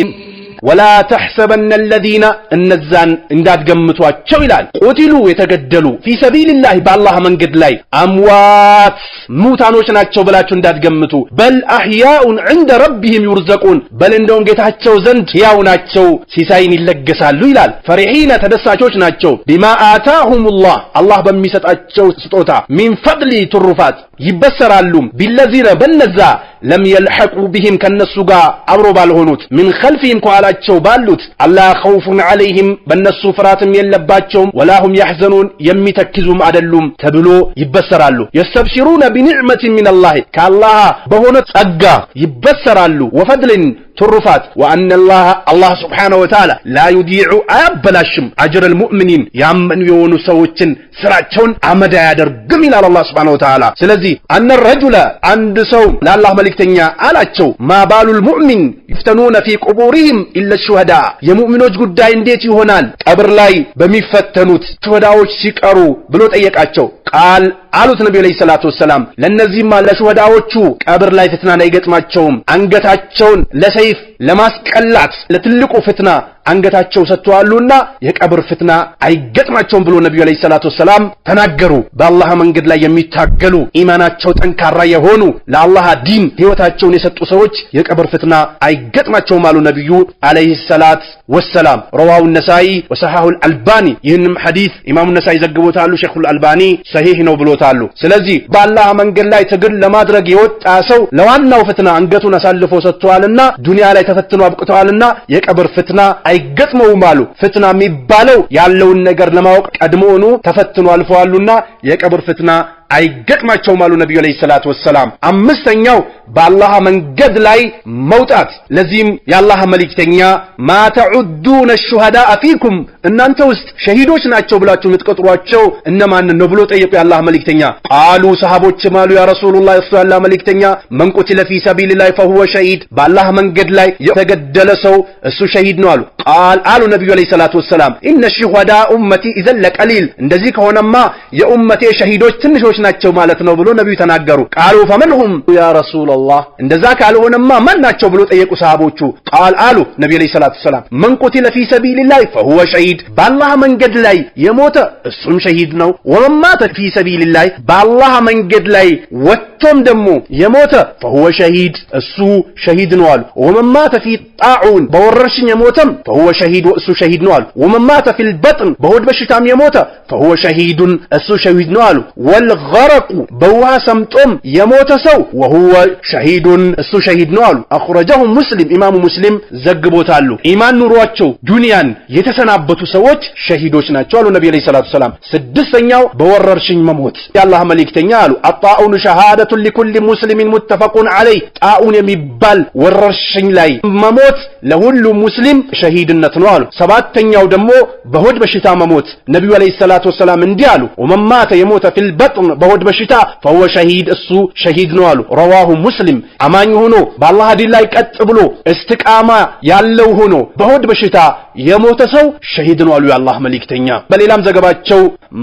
ولا تحسبن الذين እነዛን እንዳትገምቷቸው ይላል ቁቲሉ የተገደሉ في سبيل الله ባላህ መንገድ ላይ አምዋት ሙታኖች ናቸው ብላችሁ እንዳትገምቱ በል አህያኡን عند ربهم يرزقون በል እንደውም ጌታቸው ዘንድ ያው ናቸው ሲሳይን ይለገሳሉ ይላል። ፈሪሂነ ተደሳቾች ናቸው ቢማ አታሁም አላህ በሚሰጣቸው ስጦታ ሚን ፈድሊ ትሩፋት ይበሰራሉ ቢለዚነ በነዛ ለም يلحقوا بهم ከነሱ ጋር አብሮ ባልሆኑት من خلفهم ከኋላቸው ባሉት አላ ኸውፉን ዐለይሂም በነሱ ፍራትም የለባቸውም ወላሁም يحزنون የሚተክዙም አይደሉም ተብሎ ይበሰራሉ። يستبشرون بنعمة من الله ከአላህ በሆነ ጸጋ ይበሰራሉ ወፈድልን ትሩፋት وأن الله سبحانه وتعالى لا يضيع አያበላሽም أجر المؤمنين ያመኑ የሆኑ ሰዎችን ስራቸውን አመዳ ያደርግም ይላል አላህ Subhanahu Wa Ta'ala። ስለዚህ أن الرجل አንድ ሰው ለአላህ መልእክተኛ አላቸው ما بال المؤمن يفتنون في قبورهم إلا الشهداء የሙእሚኖች ጉዳይ እንዴት ይሆናል ቀብር ላይ በሚፈተኑት ሹሃዳዎች ሲቀሩ ብሎ ጠየቃቸው። ቃል አሉት ነብዩ አለይሂ ሰላቱ ወሰላም ለነዚህማ ለሹሃዳዎቹ ቀብር ላይ ፍትና አይገጥማቸውም፣ አንገታቸውን ለሰይፍ ለማስቀላት ለትልቁ ፍትና አንገታቸው ሰጥተዋሉና የቀብር ፍትና አይገጥማቸውም ብሎ ነብዩ አለይሂ ሰላቱ ወሰላም ተናገሩ። በአላህ መንገድ ላይ የሚታገሉ ኢማናቸው ጠንካራ የሆኑ ለአላህ ዲን ህይወታቸውን የሰጡ ሰዎች የቀብር ፍትና አይገጥማቸውም አሉ ነብዩ አለይሂ ሰላቱ ወሰላም። ረዋሁ ነሳኢ ወሰሐሁ አልባኒ ይህንም ሐዲስ ኢማሙ ነሳኢ ዘግቦታሉ፣ ሼኹ አልባኒ ሰሂህ ነው ብሎታሉ። ስለዚህ በአላህ መንገድ ላይ ትግል ለማድረግ የወጣ ሰው ለዋናው ፍትና አንገቱን አሳልፎ ሰጥቷልና ዱንያ ላይ ተፈትኖ አብቅቷልና የቀብር ፍትና አይገጥመውም አሉ። ፍትና የሚባለው ያለውን ነገር ለማወቅ ቀድሞውኑ ተፈትኖ አልፈዋሉና የቀብር ፍትና አይገጥማቸውም አሉ ነብዩ አለይሂ ሰላቱ ወሰላም። አምስተኛው በአላህ መንገድ ላይ መውጣት። ለዚህም የአላህ መልእክተኛ ማ ተዑዱነ الشهداء فيكم እናንተ ውስጥ ሸሂዶች ናቸው ብላችሁ የምትቆጥሯቸው እነማን ነው ብሎ ጠየቁ የአላህ መልእክተኛ። ቃሉ ሰሃቦች ማሉ ያ ረሱላህ የአላህ መልእክተኛ መን ቁቲለ ፊ ሰቢልላህ فهو شهيد በአላህ መንገድ ላይ የተገደለ ሰው እሱ ሸሂድ ነው አሉ። ቃል አሉ ነብዩ አለይሂ ሰላቱ ወሰላም ኢነ الشهداء امتي اذا لقليل እንደዚህ ከሆነማ የኡመቴ ሸሂዶች ትንሾች ናቸው ማለት ነው ብሎ ነብዩ ተናገሩ። ቃሉ ፈመንሁም ያ ረሱላህ እንደዛ ካልሆነማ ማን ናቸው ብሎ ጠየቁ ሰሃቦቹ። ቃል አሉ ነብዩ አለይሂ ሰላቱ ወሰላም መን ቁቲለ ፊ ሰቢልላህ فهو شهيد በአላህ መንገድ ላይ የሞተ እሱም ሸሂድ ነው። ወመን ማተ ፊ ሰቢልላህ በአላህ መንገድ ላይ ወጥቶም ደግሞ የሞተ فهو شهيد እሱ ሸሂድ ነው አሉ። ወመን ማተ ፊ ጣዑን በወረርሽኝ የሞተም فهو شهيد እሱ ሸሂድ ነው አሉ። ወመን ማተ ፊል በጥን በሆድ በሽታም የሞተ فهو شهيد እሱ ሸሂድ ነው አሉ። ወልገረቁ በውሃ ሰምጦም የሞተ ሰው وهو شهيد እሱ ሸሂድ ነው አሉ። አخرجه ሙስሊም ኢማሙ ሙስሊም ዘግቦታሉ። ኢማን ኑሯቸው ዱንያን የተሰናበቱ ሰዎች ሸሂዶች ናቸው አሉ ነብዩ አለይሂ ሰላቱ ሰላም። ስድስተኛው በወረርሽኝ መሞት የአላህ መልእክተኛ አሉ አጣኡን ሸሃደቱ ለኩል ሙስሊሚን ሙተፈቁን ዐለይ ጣኡን የሚባል ወረርሽኝ ላይ መሞት ለሁሉ ሙስሊም ሸሂድነት ነው አሉ። ሰባተኛው ደግሞ በሆድ በሽታ መሞት ነብዩ አለይሂ ሰላቱ ሰላም እንዲህ አሉ ወመን ማተ የሞተ ፊል በጥን በሆድ በሽታ فهو شهيد እሱ ሸሂድ ነው አሉ رواه مسلم አማኝ ሆኖ በአላህ ዲን ላይ ቀጥ ብሎ እስትቃማ ያለው ሆኖ በሆድ በሽታ የሞተ ሰው ሸሂድ ነው አሉ የአላህ መልእክተኛ በሌላም ዘገባቸው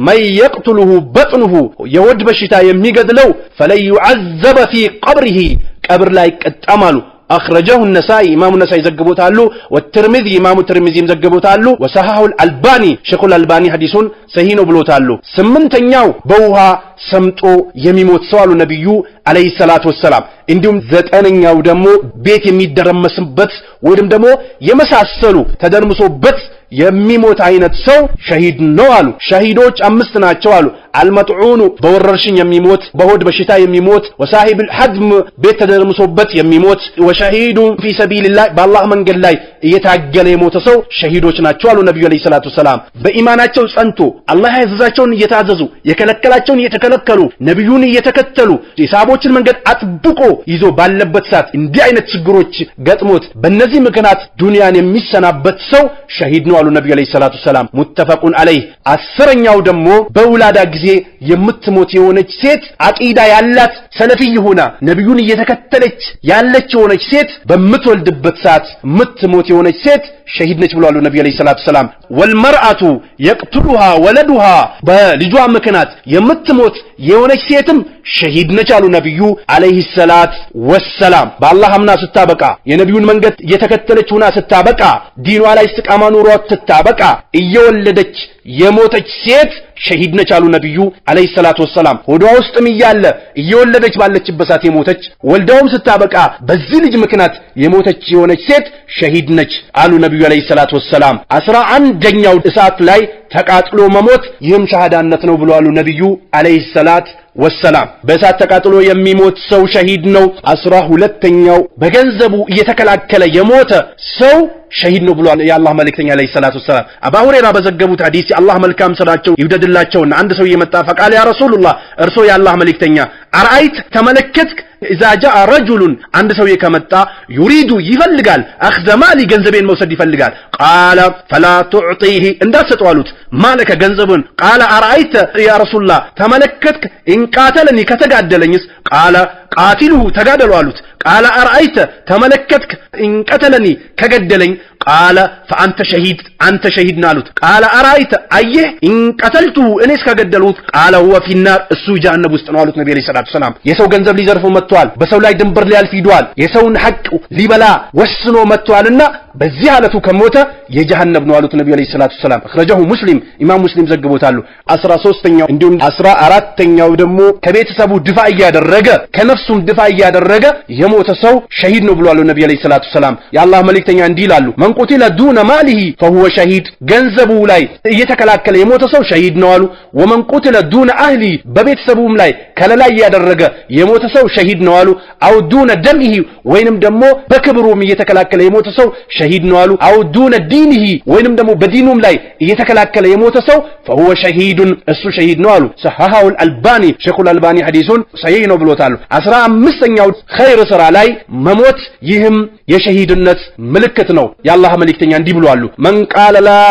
من يقتله بطنه የሆድ በሽታ የሚገድለው فلن يعذب في قبره ቀብር ላይ ቀጣማሉ أخرجه النسائي إمام النسائي زجبوتالو والترمذي إمام الترمذي زجبوتالو وصححه الألباني شيخ الألباني حديث صحيح بلوتالو سمنتنياو بوها سمطو يميموت سوالو نبيو عليه الصلاة والسلام እንዲሁም ዘጠነኛው ደግሞ ቤት የሚደረመስበት ወይም ደግሞ የመሳሰሉ ተደርምሶበት የሚሞት አይነት ሰው ሸሂድ ነው አሉ ሸሂዶች አምስት ናቸው አሉ አልመጥዑኑ በወረርሽኝ የሚሞት በሆድ በሽታ የሚሞት ወሳሂብ الحدم ቤት ተደርምሶበት የሚሞት ወሸሂዱ في سبيل الله በአላህ መንገድ ላይ እየታገለ የሞተ ሰው ሸሂዶች ናቸው አሉ ነብዩ አለይሂ ሰላቱ ሰላም በኢማናቸው ጸንቶ አላህ ያዘዛቸውን እየታዘዙ የከለከላቸውን እየተከለከሉ ነብዩን እየተከተሉ የሳቦችን መንገድ አጥብቆ ይዞ ባለበት ሰዓት እንዲህ አይነት ችግሮች ገጥሞት በእነዚህ ምክንያት ዱንያን የሚሰናበት ሰው ሸሂድ ነው አሉ ነብዩ አለይሂ ሰላቱ ሰላም ሙተፈቁን ዐለይህ አስረኛው ደግሞ በውላዳ ጊዜ የምትሞት የሆነች ሴት አቂዳ ያላት ሰለፊይ ሆና ነብዩን እየተከተለች ያለች የሆነች ሴት በምትወልድበት ሰዓት የምትሞት የሆነች ሴት ሸሂድ ነች ብለዋል ነብዩ አለይሂ ሰላቱ ሰላም ወልመርአቱ يقتلها ولدها በልጇ ምክንያት የምትሞት የሆነች ሴትም ሸሂድ ነች አሉ ነብዩ አለይሂ ሰላቱ ወሰላም በአላህ አምና ስታበቃ የነብዩን መንገድ እየተከተለች ሆና ስታበቃ ዲኗ ላይ استقامة ኑሯት ስታበቃ እየወለደች የሞተች ሴት ሸሂድ ነች አሉ ነብዩ አለይሂ ሰላቱ ወሰላም ሆዷ ውስጥም እያለ እየወለደች ባለችበት ሰዓት የሞተች ወልዳውም ስታበቃ በዚህ ልጅ ምክንያት የሞተች የሆነች ሴት ሸሂድ ነች አሉ ነብዩ አለይሂ ሰላቱ ወሰላም 11ኛው እሳት ላይ ተቃጥሎ መሞት ይህም ሸሃዳነት ነው ብለዋል ነብዩ አለይሂ ሰላቱ ወሰላም በእሳት ተቃጥሎ የሚሞት ሰው ሸሂድ ነው 12ኛው በገንዘቡ እየተከላከለ የሞተ ሰው ሸሂድ ነው ብለዋል የአላህ መልእክተኛ አለይሂ ሰላቱ ወሰላም አቡ ሁረይራ በዘገቡት ሐዲስ አላህ መልካም ስራቸው ይወደድላቸውና አንድ ሰው የመጣ ፈቃለ ያ ረሱላህ እርሶ የአላህ መልእክተኛ አርአይት ተመለከትክ اذا جاء رجل عند ሰው ከመጣ يريد ይፈልጋል اخذ مالي ገንዘቤን መውሰድ ይፈልጋል قال فلا تعطيه እንዳትሰጠው አሉት ማለከ ገንዘቡን قال አርአይት ያ ረሱላህ ተመለከትክ ان قاتلني ከተጋደለኝስ قال قاتله ተጋደሉ አሉት قال አርአይት ተመለከትክ ان قتلني ከገደለኝ قال فانت شهيد انت شهيد ናሉት قال አርአይት አየህ ان قتلته እኔስ ከገደሉት قال هو في النار እሱ ጀሃነም ውስጥ ነው አሉት ነብዩ አለይሂ ሰላቱ ሰላም የሰው ገንዘብ ሊዘርፉ መጥቷል በሰው ላይ ድንበር ሊያልፍ ሂዷል የሰውን ሐቅ ሊበላ ወስኖ መጥቷልና በዚህ ሐለቱ ከሞተ የጀሃነም ነው አሉት ነብዩ አለይሂ ሰላቱ ሰላም አخرجه ሙስሊም ኢማም ሙስሊም ዘግቦታል 13ኛው እንዲሁም 14ኛው ደግሞ ከቤተሰቡ ድፋ ያደረገ ከነፍሱም ድፋ ያደረገ የሞተ ሰው ሸሂድ ነው ብለዋል ነብዩ አለይሂ ሰላቱ ሰላም የአላህ መልእክተኛ እንዲህ ይላሉ من قتل دون ماله فهو شهيد ገንዘቡ ላይ እየተከላከለ የሞተ ሰው ሸሂድ ነው አሉ ومن قتل دون اهله በቤተሰቡም ላይ ከለላ ያደረገ የሞተ ሰው ሸሂድ ነው አሉ አው ዱነ ደምሂ ወይንም ደግሞ በክብሩም እየተከላከለ የሞተ ሰው ሸሂድ ነው አሉ አው ዱነ ዲንሂ ወይንም ደግሞ በዲኑም ላይ እየተከላከለ የሞተ ሰው فهو شهيد እሱ ሸሂድ ነው አሉ صححه الألباني شيخ الألباني حديثون صحيح ነው ብሎታል 15ኛው ኸይር ስራ ላይ መሞት ይህም የሸሂድነት ምልክት ነው የአላህ መልእክተኛ እንዲህ ብለዋል من قال لا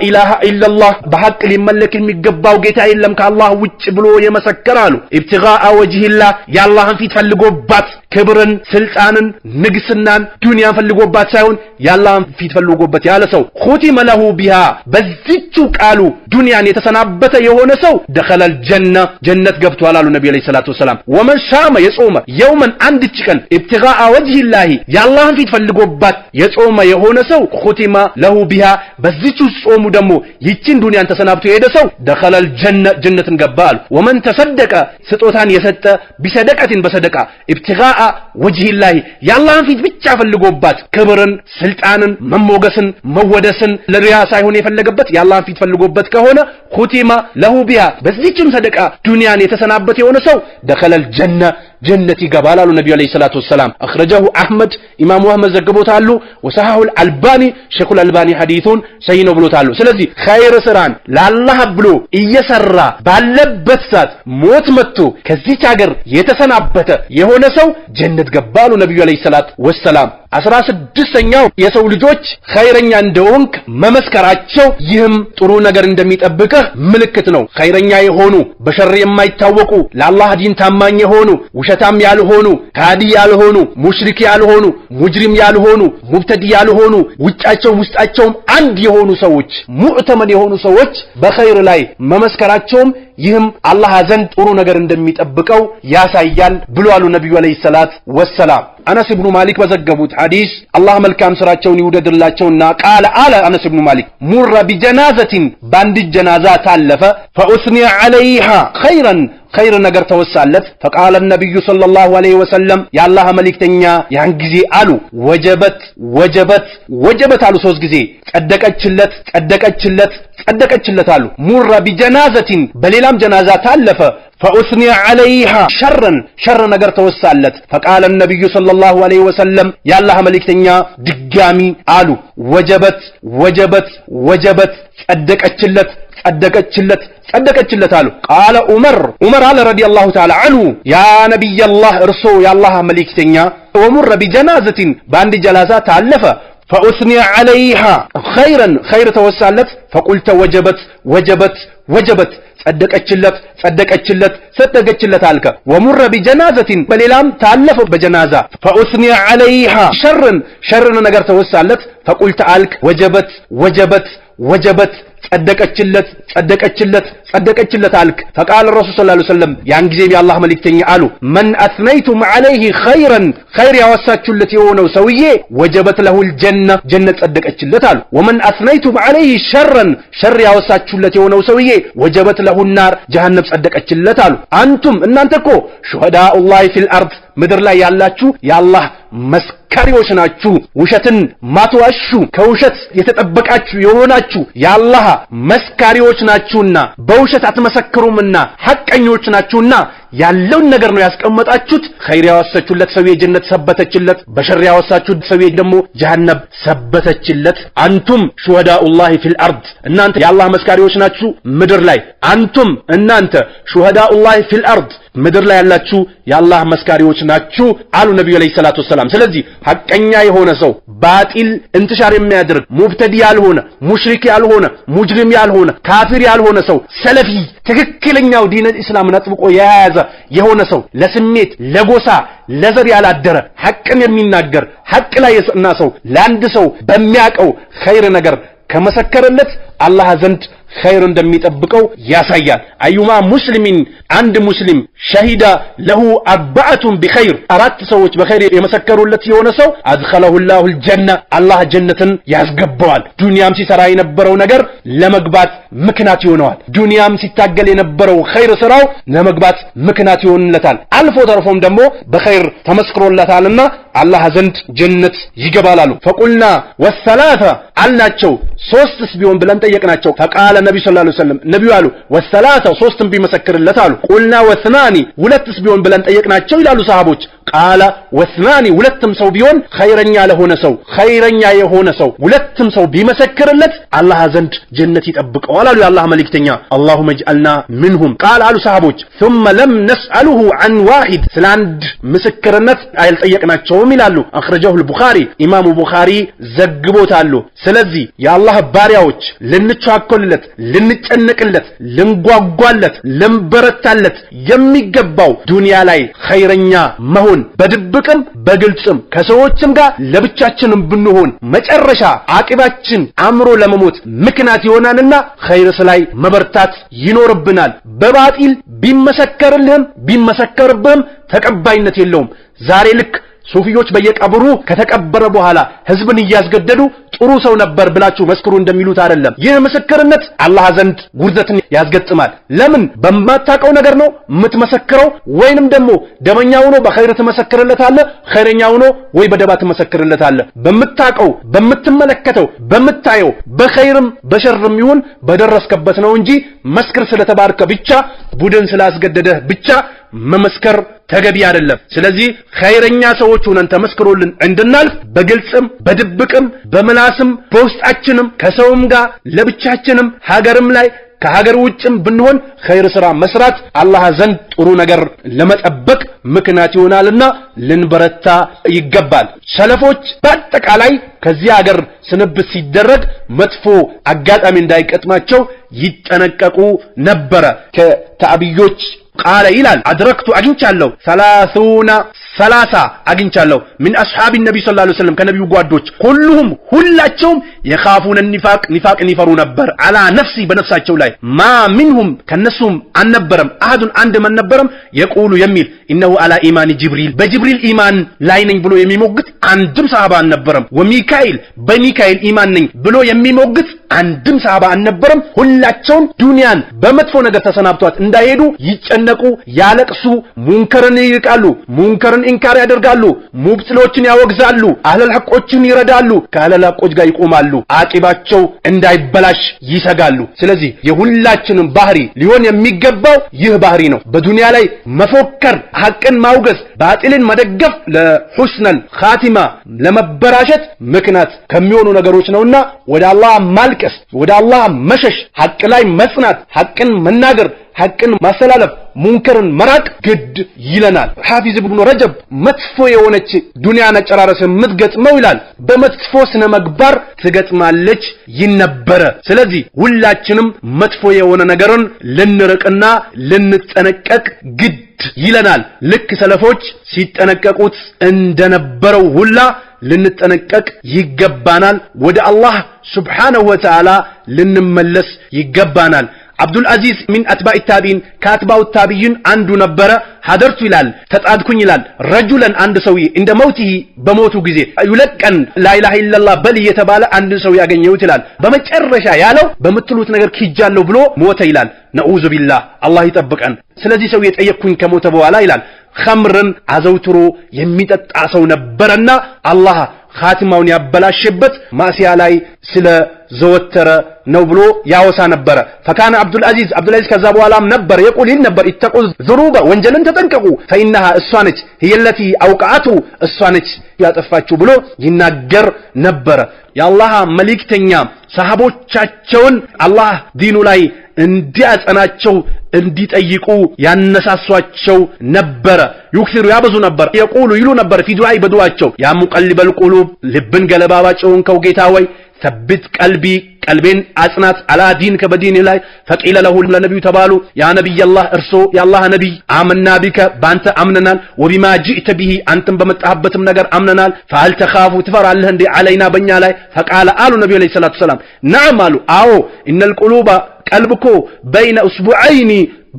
اله الا الله በሐቅ ሊመለክ የሚገባው ጌታ የለም ከአላህ ውጭ ብሎ የመሰከረ አሉ ابتغاء وجه الله የአላህን ፊት ፈልጎባት ክብርን ስልጣንን ንግስናን ዱንያን ፈልጎባት ሳይሆን የአላህን ፊት ፈልጎበት ያለ ሰው ختم له بها በዚቹ ቃሉ ዱንያን የተሰናበተ የሆነ ሰው دخل الجنة ጀነት ገብቷል አሉ ነብዩ አለይሂ ሰላቱ ወሰላም ومن صام يصوم يوما አንድች ቀን ابتغاء وجه الله የአላህን ፊት ፈልጎባት የጾመ የሆነ ሰው ختم له بها በዚቹ ጾሙ ደግሞ ይችን ዱንያን ተሰናብቶ የሄደ ሰው دخل الجنة ጀነትን ገባል ومن تصدق ስጦታን የሰጠ ቢሰደቀትን በሰደቃ ابتغاء وجه الله የአላህን ፊት ብቻ ፈልጎባት ክብርን ስልጣንን መሞገስን መወደስን ለሪያ ሳይሆን የፈለገበት የአላህን ፊት ፈልጎበት ከሆነ ختم له بها በዚህችም ሰደቃ ዱንያን የተሰናበተ የሆነ ሰው دخل الجنة ጀነት ይገባል አሉ ነብዩ አለይሂ ሰላቱ ወሰለም አخرجه አህመድ ኢማሙ አህመድ ዘግቦታሉ ወሰሐሁ አልባኒ ሸይኹ አልባኒ ሐዲሱን ሰሂህ ነው ብሎታሉ ስለዚህ ኸይር ስራን ለአላህ ብሎ እየሰራ ባለበት ሰዓት ሞት መጥቶ ከዚህ ሀገር የተሰናበተ የሆነ ሰው ጀነት ገባሉ ነብዩ አለይሂ ሰላቱ ወሰለም 16ኛው የሰው ልጆች ኸይረኛ እንደሆንክ መመስከራቸው ይህም ጥሩ ነገር እንደሚጠብቅህ ምልክት ነው ኸይረኛ የሆኑ በሸር የማይታወቁ ለአላህ ዲን ታማኝ የሆኑ ውሸታም ያልሆኑ ካዲ ያልሆኑ ሙሽሪክ ያልሆኑ ሙጅሪም ያልሆኑ ሙብተዲ ያልሆኑ ውስጣቸውም አንድ የሆኑ ሰዎች ሙዕተመን የሆኑ ሰዎች በኸይር ላይ መመስከራቸውም ይህም አላህ ዘንድ ጥሩ ነገር እንደሚጠብቀው ያሳያል ብለዋል ነብዩ አለይሂ ሰላቱ ወሰለም አነስ ኢብኑ ማሊክ በዘገቡት ሐዲስ አላህ መልካም ስራቸውን ይውደድላቸውና ቃለ አለ አነስ ኢብኑ ማሊክ ሙረ ቢጀናዘቲን ባንድ ጀናዛ ታለፈ ፈኡስኒ ዐለይሃ ኸይረን ኸይር ነገር ተወሳለት فقال النبي صلى الله عليه وسلم يا الله መልእክተኛ ያን ጊዜ አሉ ወጀበት አሉ ሶስት ጊዜ ጸደቀችለት አሉ ሙረ ቢጀናዘቲን በሌላም ጀናዛ ታለፈ فأثني عليها شر ነገር ተወሳለት فقال النبي صلى الله عليه وسلم يا الله መልእክተኛ ድጋሚ አሉ ወጀበት ጸደቀችለት አሉ ቃለ ዑመር አለ ረዲየላሁ ተዓላ ዐንሁ ያ ነብይላህ እርሶ ያላህ መልእክተኛ ወሙረ ቢጀናዘቲን ባንድ ጀናዛ ታለፈ فأثني عليها خير توسالت فقلت وجبت صدقችለት አልከ ወሙረ ቢጀናዘቲን በሌላም ታለፈ በጀናዛ فأثني عليها شر ነገር ተወሳለት فقلت አልክ ወጀበት ጸደቀችለት አልክ فقال الرسول صلى الله عليه وسلم ያን ጊዜ የአላህ መልእክተኛ አሉ من اثنيتم عليه خير ያወሳችሁለት የሆነው ሰውዬ وجبت له الجنه ጀነት ጸደቀችለት አሉ ومن اثنيتم عليه شر ያወሳችሁለት የሆነው ሰውዬ وجبت له النار جهنم ጸደቀችለት አሉ አንቱም እናንተ እኮ شهداء الله في الارض ምድር ላይ ያላችሁ የአላህ መስካሪዎች ናችሁ ውሸትን ማትዋሹ ከውሸት የተጠበቃችሁ የሆናችሁ የአላህ መስካሪዎች ናችሁና በውሸት አትመሰክሩምና ሐቀኞች ናችሁና ያለውን ነገር ነው ያስቀመጣችሁት ኸይር ያወሳችሁለት ሰው የጀነት ሰበተችለት በሸር ያወሳችሁት ሰው ደግሞ ጀሃነም ሰበተችለት አንቱም ሹሃዳኡላህ ፊል አርድ እናንተ የአላህ መስካሪዎች ናችሁ ምድር ላይ አንቱም እናንተ ሹሃዳኡላህ ፊል አርድ ምድር ላይ ያላችሁ የአላህ መስካሪዎች ናችሁ አሉ ነብዩ አለይሂ ሰላቱ ወሰለም ስለዚህ ሐቀኛ የሆነ ሰው ባጢል እንትሻር የሚያደርግ ሙብተዲ ያልሆነ ሙሽሪክ ያልሆነ ሙጅሪም ያልሆነ ካፊር ያልሆነ ሰው ሰለፊ ትክክለኛው ዲን እስላምን አጥብቆ የያዘ የሆነ ሰው ለስሜት ለጎሳ ለዘር ያላደረ ሐቅን የሚናገር ሐቅ ላይ የጸና ሰው ለአንድ ሰው በሚያቀው ኸይር ነገር ከመሰከረለት አላህ ዘንድ ኸይር እንደሚጠብቀው ያሳያል አዩማ ሙስሊሚን አንድ ሙስሊም ሸሂዳ ለሁ አርባዓቱን ቢኸይር አራት ሰዎች በኸይር የመሰከሩለት የሆነ ሰው አድኸለሁ ላሁ الجنة አላህ ጀነትን ያስገባዋል ዱንያም ሲሰራ የነበረው ነገር ለመግባት ምክንያት ይሆነዋል ዱንያም ሲታገል የነበረው ኸይር ስራው ለመግባት ምክንያት ይሆንለታል አልፎ ተርፎም ደግሞ በኸይር ተመስክሮለታልና አላህ ዘንድ ጀነት ይገባላሉ فقلنا والثلاثه አልናቸው ሶስትስ ቢሆን ብለን ጠየቅናቸው فقال النبي صلى الله عليه وسلم ነብዩ አሉ والثلاثه ሶስትም ቢመሰክርለት አሉ قلنا واثنان ሁለትስ ቢሆን ብለን ጠየቅናቸው ይላሉ ሰሃቦች ቃለ واثنان ሁለትም ሰው ቢሆን ኸይረኛ የሆነ ሰው ሁለትም ሰው ቢመሰክርለት አላህ ዘንድ ጀነት ይጠብቀዋል አሉ የአላህ መልእክተኛ اللهم اجعلنا منهم قال አሉ ሰሃቦች ثم لم نسأله عن واحد ስላንድ ምስክርነት አይልጠየቅናቸውም ይላሉ አخرجه البخاري ኢማሙ ቡኻሪ ዘግቦታል ስለዚህ የአላህ ባሪያዎች ልንቻኮልለት ልንጨነቅለት ልንጓጓለት ልንበረታለት የሚገባው ዱንያ ላይ ኸይረኛ መሆን በድብቅም በግልጽም ከሰዎችም ጋር ለብቻችንም ብንሆን መጨረሻ አቂባችን አምሮ ለመሞት ምክንያት ይሆናልና ኸይርስ ላይ መበርታት ይኖርብናል በባጢል ቢመሰከርብህም ተቀባይነት የለውም ዛሬ ልክ ሱፊዮች በየቀብሩ ከተቀበረ በኋላ ህዝብን እያስገደዱ ጥሩ ሰው ነበር ብላችሁ መስክሩ እንደሚሉት አይደለም ይህ ምስክርነት አላህ ዘንድ ጉርዘትን ያስገጥማል ለምን በማታቀው ነገር ነው የምትመሰክረው ወይንም ደግሞ ደመኛው ነው በኸይር ተመሰክርለታለህ ኸይረኛው ነው ወይ በደባ ተመሰክርለታለህ በምታቀው በምትመለከተው በምታየው በኸይርም በሸርም ይሁን በደረስከበት ነው እንጂ መስክር ስለተባርከ ብቻ ቡድን ስላስገደደህ ብቻ መመስከር ተገቢ አይደለም። ስለዚህ ኸይረኛ ሰዎች ሆነን ተመስክሮልን እንድናልፍ በግልጽም በድብቅም በመላስም በውስጣችንም ከሰውም ጋር ለብቻችንም ሀገርም ላይ ከሀገር ውጭም ብንሆን ኸይር ስራ መስራት አላህ ዘንድ ጥሩ ነገር ለመጠበቅ ምክንያት ይሆናልና ልንበረታ ይገባል። ሰለፎች በአጠቃላይ ከዚህ ሀገር ስንብት ሲደረግ መጥፎ አጋጣሚ እንዳይቀጥማቸው ይጠነቀቁ ነበረ። ከታቢዮች ቃለ ይላል አድረክቱ አግኝቻለሁ 30 አግኝቻለሁ ምን አስሐቢ ነብይ ሰለላሁ ዐለይሂ ወሰለም ከነብዩ ጓዶች ሁላቸውም የኻፉን ኒፋቅን ይፈሩ ነበር አላ ነፍሲ በነፍሳቸው ላይ ማ منهم ከነሱም አንነበረም አሐዱን አንድ ማን ነበረም የቁሉ የሚል ኢነሁ አላ ኢማን ጅብሪል በጅብሪል ኢማን ላይ ነኝ ብሎ የሚሞግት አንድም ሰሃባ አንነበረም ወሚካኤል በሚካኤል ኢማን ነኝ ብሎ የሚሞግት አንድም ሰሃባ አንነበረም ሁላቸውም ዱንያን በመጥፎ ነገር ተሰናብቷት እንዳይሄዱ ይጨነቁ ያለቅሱ ሙንከርን ይርቃሉ ሙንከርን ኢንካር ያደርጋሉ ሙብጥሎችን ያወግዛሉ አህለል ሐቆችን ይረዳሉ ከአህለል ሐቆች ጋር ይቆማሉ አቂባቸው እንዳይበላሽ ይሰጋሉ። ስለዚህ የሁላችንም ባህሪ ሊሆን የሚገባው ይህ ባህሪ ነው። በዱንያ ላይ መፎከር ሐቅን ማውገዝ ባጢልን መደገፍ ለሁስነል ኻቲማ ለመበራሸት ምክንያት ከሚሆኑ ነገሮች ነውና ወደ አላህ ማልቀስ ወደ አላህ መሸሽ ሐቅ ላይ መጽናት ሐቅን መናገር ሐቅን ማስተላለፍ ሙንከርን መራቅ ግድ ይለናል። ሐፊዝ ኢብኑ ረጀብ መጥፎ የሆነች ዱንያን አጨራረስ የምትገጥመው ይላል በመጥፎ ስነ ምግባር ትገጥማለች ይነበረ። ስለዚህ ሁላችንም መጥፎ የሆነ ነገርን ልንርቅና ልንጠነቀቅ ግድ ይለናል። ልክ ሰለፎች ሲጠነቀቁት እንደነበረው ሁላ ልንጠነቀቅ ይገባናል። ወደ አላህ ሱብሓነሁ ወተዓላ ልንመለስ ይገባናል። አብዱል አዚዝ ሚን አትባኢ ታቢን ከአትባኡ ታቢይን አንዱ ነበረ። ሀደርቱ ይላል ተጣድኩኝ ይላል ረጁለን አንድ ሰውዬ እንደ መውቲሂ በሞቱ ጊዜ ይለቀን ላኢላሃ ኢላላህ በል የተባለ አንድ ሰው ያገኘሁት ይላል። በመጨረሻ ያለው በመትሉት ነገር ኪጃለሁ ብሎ ሞተ ይላል። ነዑዙ ቢላህ አላህ ይጠብቀን። ስለዚህ ሰው የጠየቅኩኝ ከሞተ በኋላ ይላል ኸምርን አዘውትሮ የሚጠጣ ሰው ነበርና አላህ ኻቲማውን ያበላሽበት ማሲያ ላይ ስለ ዘወተረ ነው ብሎ ያወሳ ነበር። ፈካነ አብዱል አዚዝ ከዛ በኋላም ነበር የቁል ነበር ኢተቁ ذنوب ወንጀልን ተጠንቀቁ فإنها እሷነች ህየለቲ አውቃቱ እሷነች ያጠፋችሁ ብሎ ይናገር ነበር። የአላህ መልእክተኛ ሰሃቦቻቸውን አላህ ዲኑ ላይ እንዲያጸናቸው እንዲጠይቁ ያነሳሷቸው ነበር። ይክثሩ ያበዙ ነበር የቁሉ ይሉ ነበር في ዱዓይ በዱዓቸው ያ ሙቀልበል ቁሉብ ልብን ገለባባቸውን ከው ጌታ ወይ ثبت قلبي قلبين አጽናት አላ ዲን ከበዲን ላይ فقيل له ለነብዩ ተባሉ ያ ነብይ አላህ እርሶ ያላህ ነብይ አመና ቢከ ባንተ አምነናል ወቢማ جئت به አንተም በመጣህበትም ነገር አምነናል فهل تخاف ትፈራለህ እንዴ علينا በእኛ ላይ فقال አሉ ነብዩ አለይሂ ሰላቱ ሰላም نعم አሉ አዎ ان القلوب ቀልብኮ በይነ እስቡዐይኒ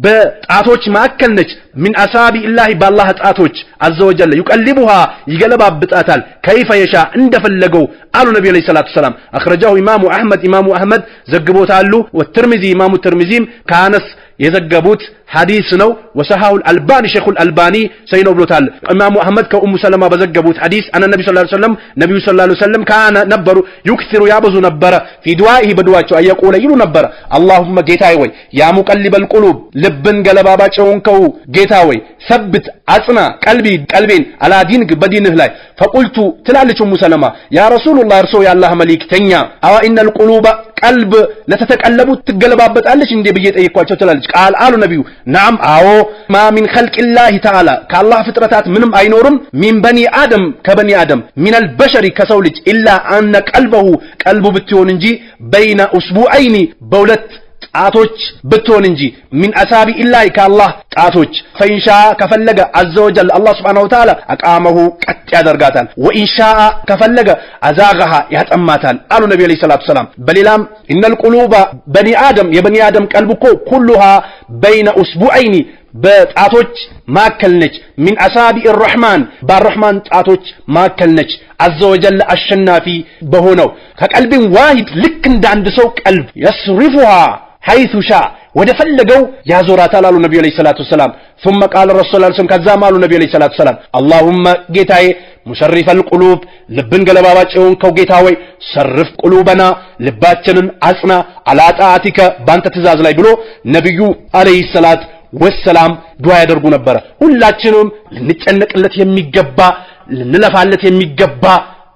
በጣቶች ማከል ነች ምን አሳቢ ኢላሂ በአላህ ጣቶች አዘወጀለ ይቀልቡሃ ይገለባብጣታል ከይፈ የሻ እንደፈለገው አሉ ነብዩ አለይሂ ሰላቱ ሰላም አخرجه ኢማሙ አህመድ ዘግቦታሉ ወትርሚዚ ኢማሙ ትርሚዚም ከአነስ የዘገቡት ሐዲስ ነው። ወሰሐሁል አልባኒ ሼኹል አልባኒ ሰይኖ ብሎታል። ኢማሙ አህመድ ከኡሙ ሰለማ በዘገቡት ሐዲስ አነ ነብዩ ሰለላሁ ዐለይሂ ወሰለም ካነ ነበሩ ይክثሩ ያበዙ ነበረ ፊ ዱዓኢሂ በዱዓቸው አየቁለ ይሉ ነበረ አላሁመ ጌታዬ ወይ ያ ሙቀልበል ቁሉብ ልብን ገለባባቸውን ከው ጌታ ወይ ሰብት አጽና ቀልቤን አላ ዲንክ በዲንህ ላይ ፈቁልቱ ትላለች ኡሙ ሰለማ ያ ረሱላህ እርሶ ያላህ መልእክተኛ አዋ ኢነል ቁሉበ ቀልብ ለተተቀለቡ ትገለባበጣለች እንዴ ብዬ ጠይቋቸው ትላለች። ቃል አሉ ነብዩ نعم አዎ ማ ሚን ኸልቂላሂ ተዓላ ከአላህ ፍጥረታት ምንም አይኖርም ሚን በኒ አደም ከበኒ አደም ሚነል በሸሪ ከሰው ልጅ ኢላ አነ ቀልቡ ብትሆን እንጂ በይነ ኡስቡዐይኒ በሁለት ጣቶች ብትሆን እንጂ ሚን አሳቢ ኢላሂ ከአላህ ጣቶች ፈኢንሻ ከፈለገ አዘወጀል አላህ ሱብሓነሁ ወተዓላ አቃመሁ ቀጥ ያደርጋታል ወኢንሻ ከፈለገ አዛገሃ ያጠማታል አሉ ነብዩ አለይሂ ሰላቱ ሰላም። በሌላም ኢነል ቁሉባ በኒ አደም የበኒ አደም ቀልብኮ ኩሉሃ በይነ ኡስቡዐይኒ በጣቶች ማከል ነች ሚን አሳቢ الرحማን በአርህማን ጣቶች ማከል ነች አዘወጀል አሸናፊ በሆነው ከቀልብን ዋሂድ ልክ እንደ አንድ ሰው ቀልብ يصرفها حيث شاء ወደ ፈለገው ያዞራታል አሉ ነብዩ አለይሂ ሰላቱ ሰላም። ثم قال الرسول صلى الله عليه وسلم ከዛም አሉ ነብዩ አለይሂ ሰላቱ ሰላም اللهم ጌታዬ ሙሸሪፈል ቁሉብ ልብን ገለባባጭውን ከው ጌታ ወይ ሰርፍ ቁሉበና ልባችንን አጽና አላ ጣአቲከ ባንተ ትእዛዝ ላይ ብሎ ነብዩ አለይሂ ሰላት ወሰላም ዱዓ ያደርጉ ነበር። ሁላችንም ልንጨነቅለት የሚገባ ልንለፋለት የሚገባ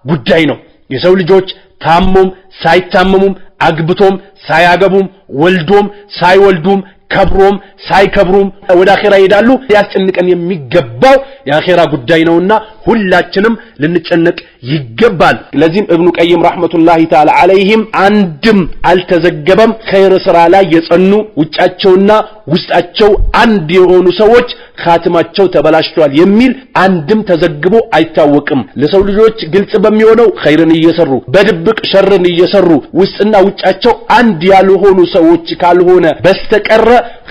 ጉዳይ ነው። የሰው ልጆች ታሞም ሳይታመሙም አግብቶም ሳያገቡም ወልዶም ሳይወልዱም ከብሮም ሳይከብሩም ወደ አኺራ ይሄዳሉ። ያስጨንቀን የሚገባው የአኺራ ጉዳይ ነውና ሁላችንም ልንጨነቅ ይገባል። ለዚህም ኢብኑ ቀይም ረህመቱላሂ ተዓላ ዐለይሂም አንድም አልተዘገበም ኸይር ስራ ላይ የጸኑ ውጫቸውና ውስጣቸው አንድ የሆኑ ሰዎች ኻትማቸው ተበላሽቷል የሚል አንድም ተዘግቦ አይታወቅም። ለሰው ልጆች ግልጽ በሚሆነው ኸይርን እየሰሩ በድብቅ ሸርን እየሰሩ ውስጥና ውጫቸው አንድ ያልሆኑ ሰዎች ካልሆነ በስተቀር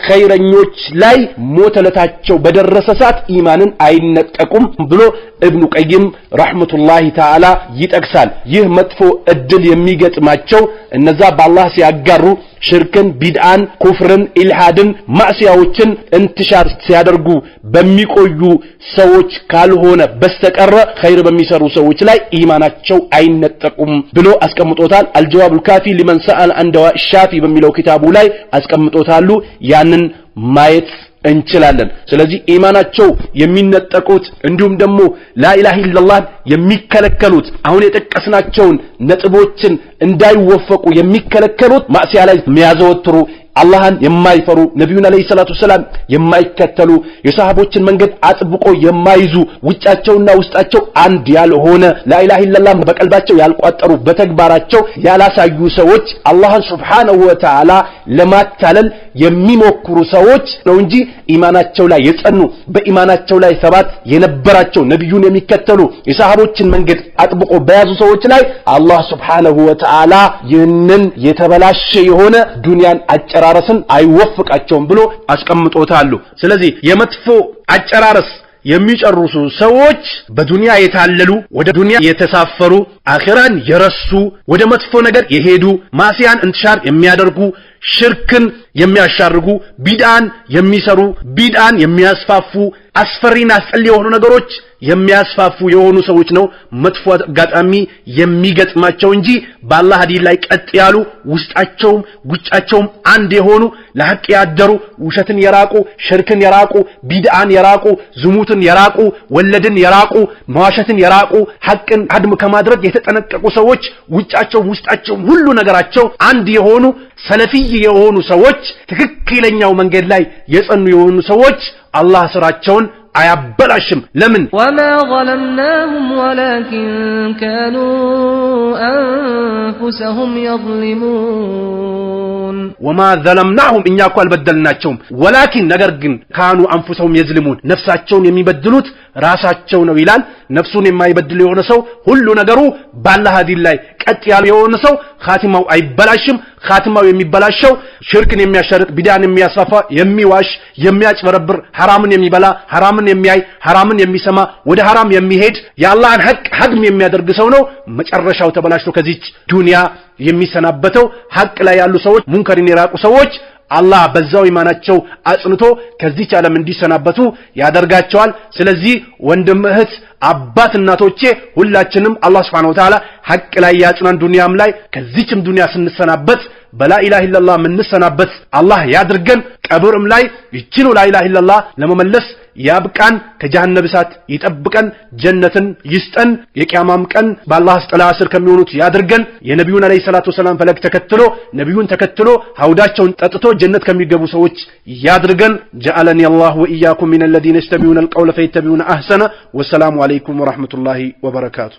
ኸይረኞች ላይ ሞተለታቸው በደረሰ ሰዓት ኢማንን አይነጠቁም ብሎ ኢብኑ ቀይም ረህመቱላሂ ተዓላ ይጠቅሳል። ይህ መጥፎ እድል የሚገጥማቸው እነዛ በአላህ ሲያጋሩ ሽርክን፣ ቢድአን፣ ኩፍርን፣ ኢልሃድን፣ ማዕሲያዎችን እንትሻር ሲያደርጉ በሚቆዩ ሰዎች ካልሆነ በስተቀር ኸይር በሚሰሩ ሰዎች ላይ ኢማናቸው አይነጠቁም ብሎ አስቀምጦታል። አልጀዋቡል ካፊ ሊመን ሰአለ አን ደዋ ሻፊ በሚለው ኪታቡ ላይ አስቀምጦታሉ። ያንን ማየት እንችላለን። ስለዚህ ኢማናቸው የሚነጠቁት እንዲሁም ደግሞ ላኢላሃ ኢላላህ የሚከለከሉት አሁን የጠቀስናቸውን ነጥቦችን እንዳይወፈቁ የሚከለከሉት ማዕሲያ ላይ የሚያዘወትሩ አላህን የማይፈሩ ነብዩን አለይሂ ሰላቱ ሰላም የማይከተሉ የሰሃቦችን መንገድ አጥብቆ የማይዙ ውጫቸውና ውስጣቸው አንድ ያልሆነ ላኢላሃ ኢላላህ በቀልባቸው ያልቋጠሩ በተግባራቸው ያላሳዩ ሰዎች አላህን ሱብሓነሁ ወተዓላ ለማታለል የሚሞክሩ ሰዎች ነው እንጂ ኢማናቸው ላይ የጸኑ በኢማናቸው ላይ ሰባት የነበራቸው ነብዩን የሚከተሉ የሰሃቦችን መንገድ አጥብቆ በያዙ ሰዎች ላይ አላህ ሱብሓነሁ ወተዓላ ይህንን የተበላሸ የሆነ ዱንያን አጨራረስን አይወፍቃቸውም ብሎ አስቀምጦታል። ስለዚህ የመጥፎ አጨራረስ የሚጨርሱ ሰዎች በዱንያ የታለሉ ወደ ዱንያ የተሳፈሩ አኺራን የረሱ ወደ መጥፎ ነገር የሄዱ ማዕሲያን እንትሻር የሚያደርጉ ሽርክን የሚያሻርጉ ቢድአን የሚሰሩ ቢድአን የሚያስፋፉ አስፈሪና አስጠሊ የሆኑ ነገሮች የሚያስፋፉ የሆኑ ሰዎች ነው መጥፎ አጋጣሚ የሚገጥማቸው እንጂ በአላህ ዲን ላይ ቀጥ ያሉ ውስጣቸውም ጉጫቸውም አንድ የሆኑ ለሐቅ ያደሩ ውሸትን የራቁ ሽርክን የራቁ ቢድአን የራቁ ዝሙትን የራቁ ወለድን የራቁ መዋሸትን የራቁ ሐቅን አድም ከማድረግ የተጠነቀቁ ሰዎች ውጫቸውም ውስጣቸውም ሁሉ ነገራቸው አንድ የሆኑ ሰለፊይ የሆኑ ሰዎች ትክክለኛው መንገድ ላይ የጸኑ የሆኑ ሰዎች አላህ ስራቸውን አያበላሽም። ለምን ወማ ظلمناهم ولكن كانوا انفسهم يظلمون وما ظلمناهم እኛ እኮ አልበደልናቸውም ولكن ነገር ግን ካኑ አንፉሰሁም የዝልሙን ነፍሳቸውን የሚበድሉት ራሳቸው ነው ይላል። ነፍሱን የማይበድል የሆነ ሰው ሁሉ ነገሩ በአላህ ዲን ላይ ቀጥ ያለ የሆነ ሰው ኻቲማው አይበላሽም። ኻቲማው የሚበላሸው ሽርክን የሚያሸርክ ቢድአን የሚያስፋፋ የሚዋሽ የሚያጭበረብር ሐራምን የሚበላ ሐራምን የሚያይ ሐራምን የሚሰማ ወደ ሐራም የሚሄድ የአላህን ሐቅ ሀድም የሚያደርግ ሰው ነው መጨረሻው ተበላሽቶ ከዚች ዱንያ የሚሰናበተው። ሐቅ ላይ ያሉ ሰዎች ሙንከርን የራቁ ሰዎች አላህ በዛው ኢማናቸው አጽንቶ ከዚች ዓለም እንዲሰናበቱ ያደርጋቸዋል። ስለዚህ ወንድም እህት አባት እናቶቼ ሁላችንም አላህ Subhanahu Wa Ta'ala ሐቅ ላይ ያጽናን ዱንያም ላይ ከዚችም ዱንያ ስንሰናበት በላ ኢላሃ ኢላላህ ምንሰናበት አላህ ያድርገን። ቀብርም ላይ ይችኑ ላ ኢላሃ ኢላላህ ለመመለስ ያብቃን። ከጀሃነም እሳት ይጠብቀን፣ ጀነትን ይስጠን። የቂያማም ቀን በአላህ ጥላ ስር ከሚሆኑት ያድርገን። የነብዩን አለይሂ ሰላቱ ሰላም ፈለግ ተከትሎ ነብዩን ተከትሎ ሐውዳቸውን ጠጥቶ ጀነት ከሚገቡ ሰዎች ያድርገን። جعلني الله وإياكم من الذين يستمعون القول فيتبعون أحسنه والسلام عليكم ورحمة الله وبركاته.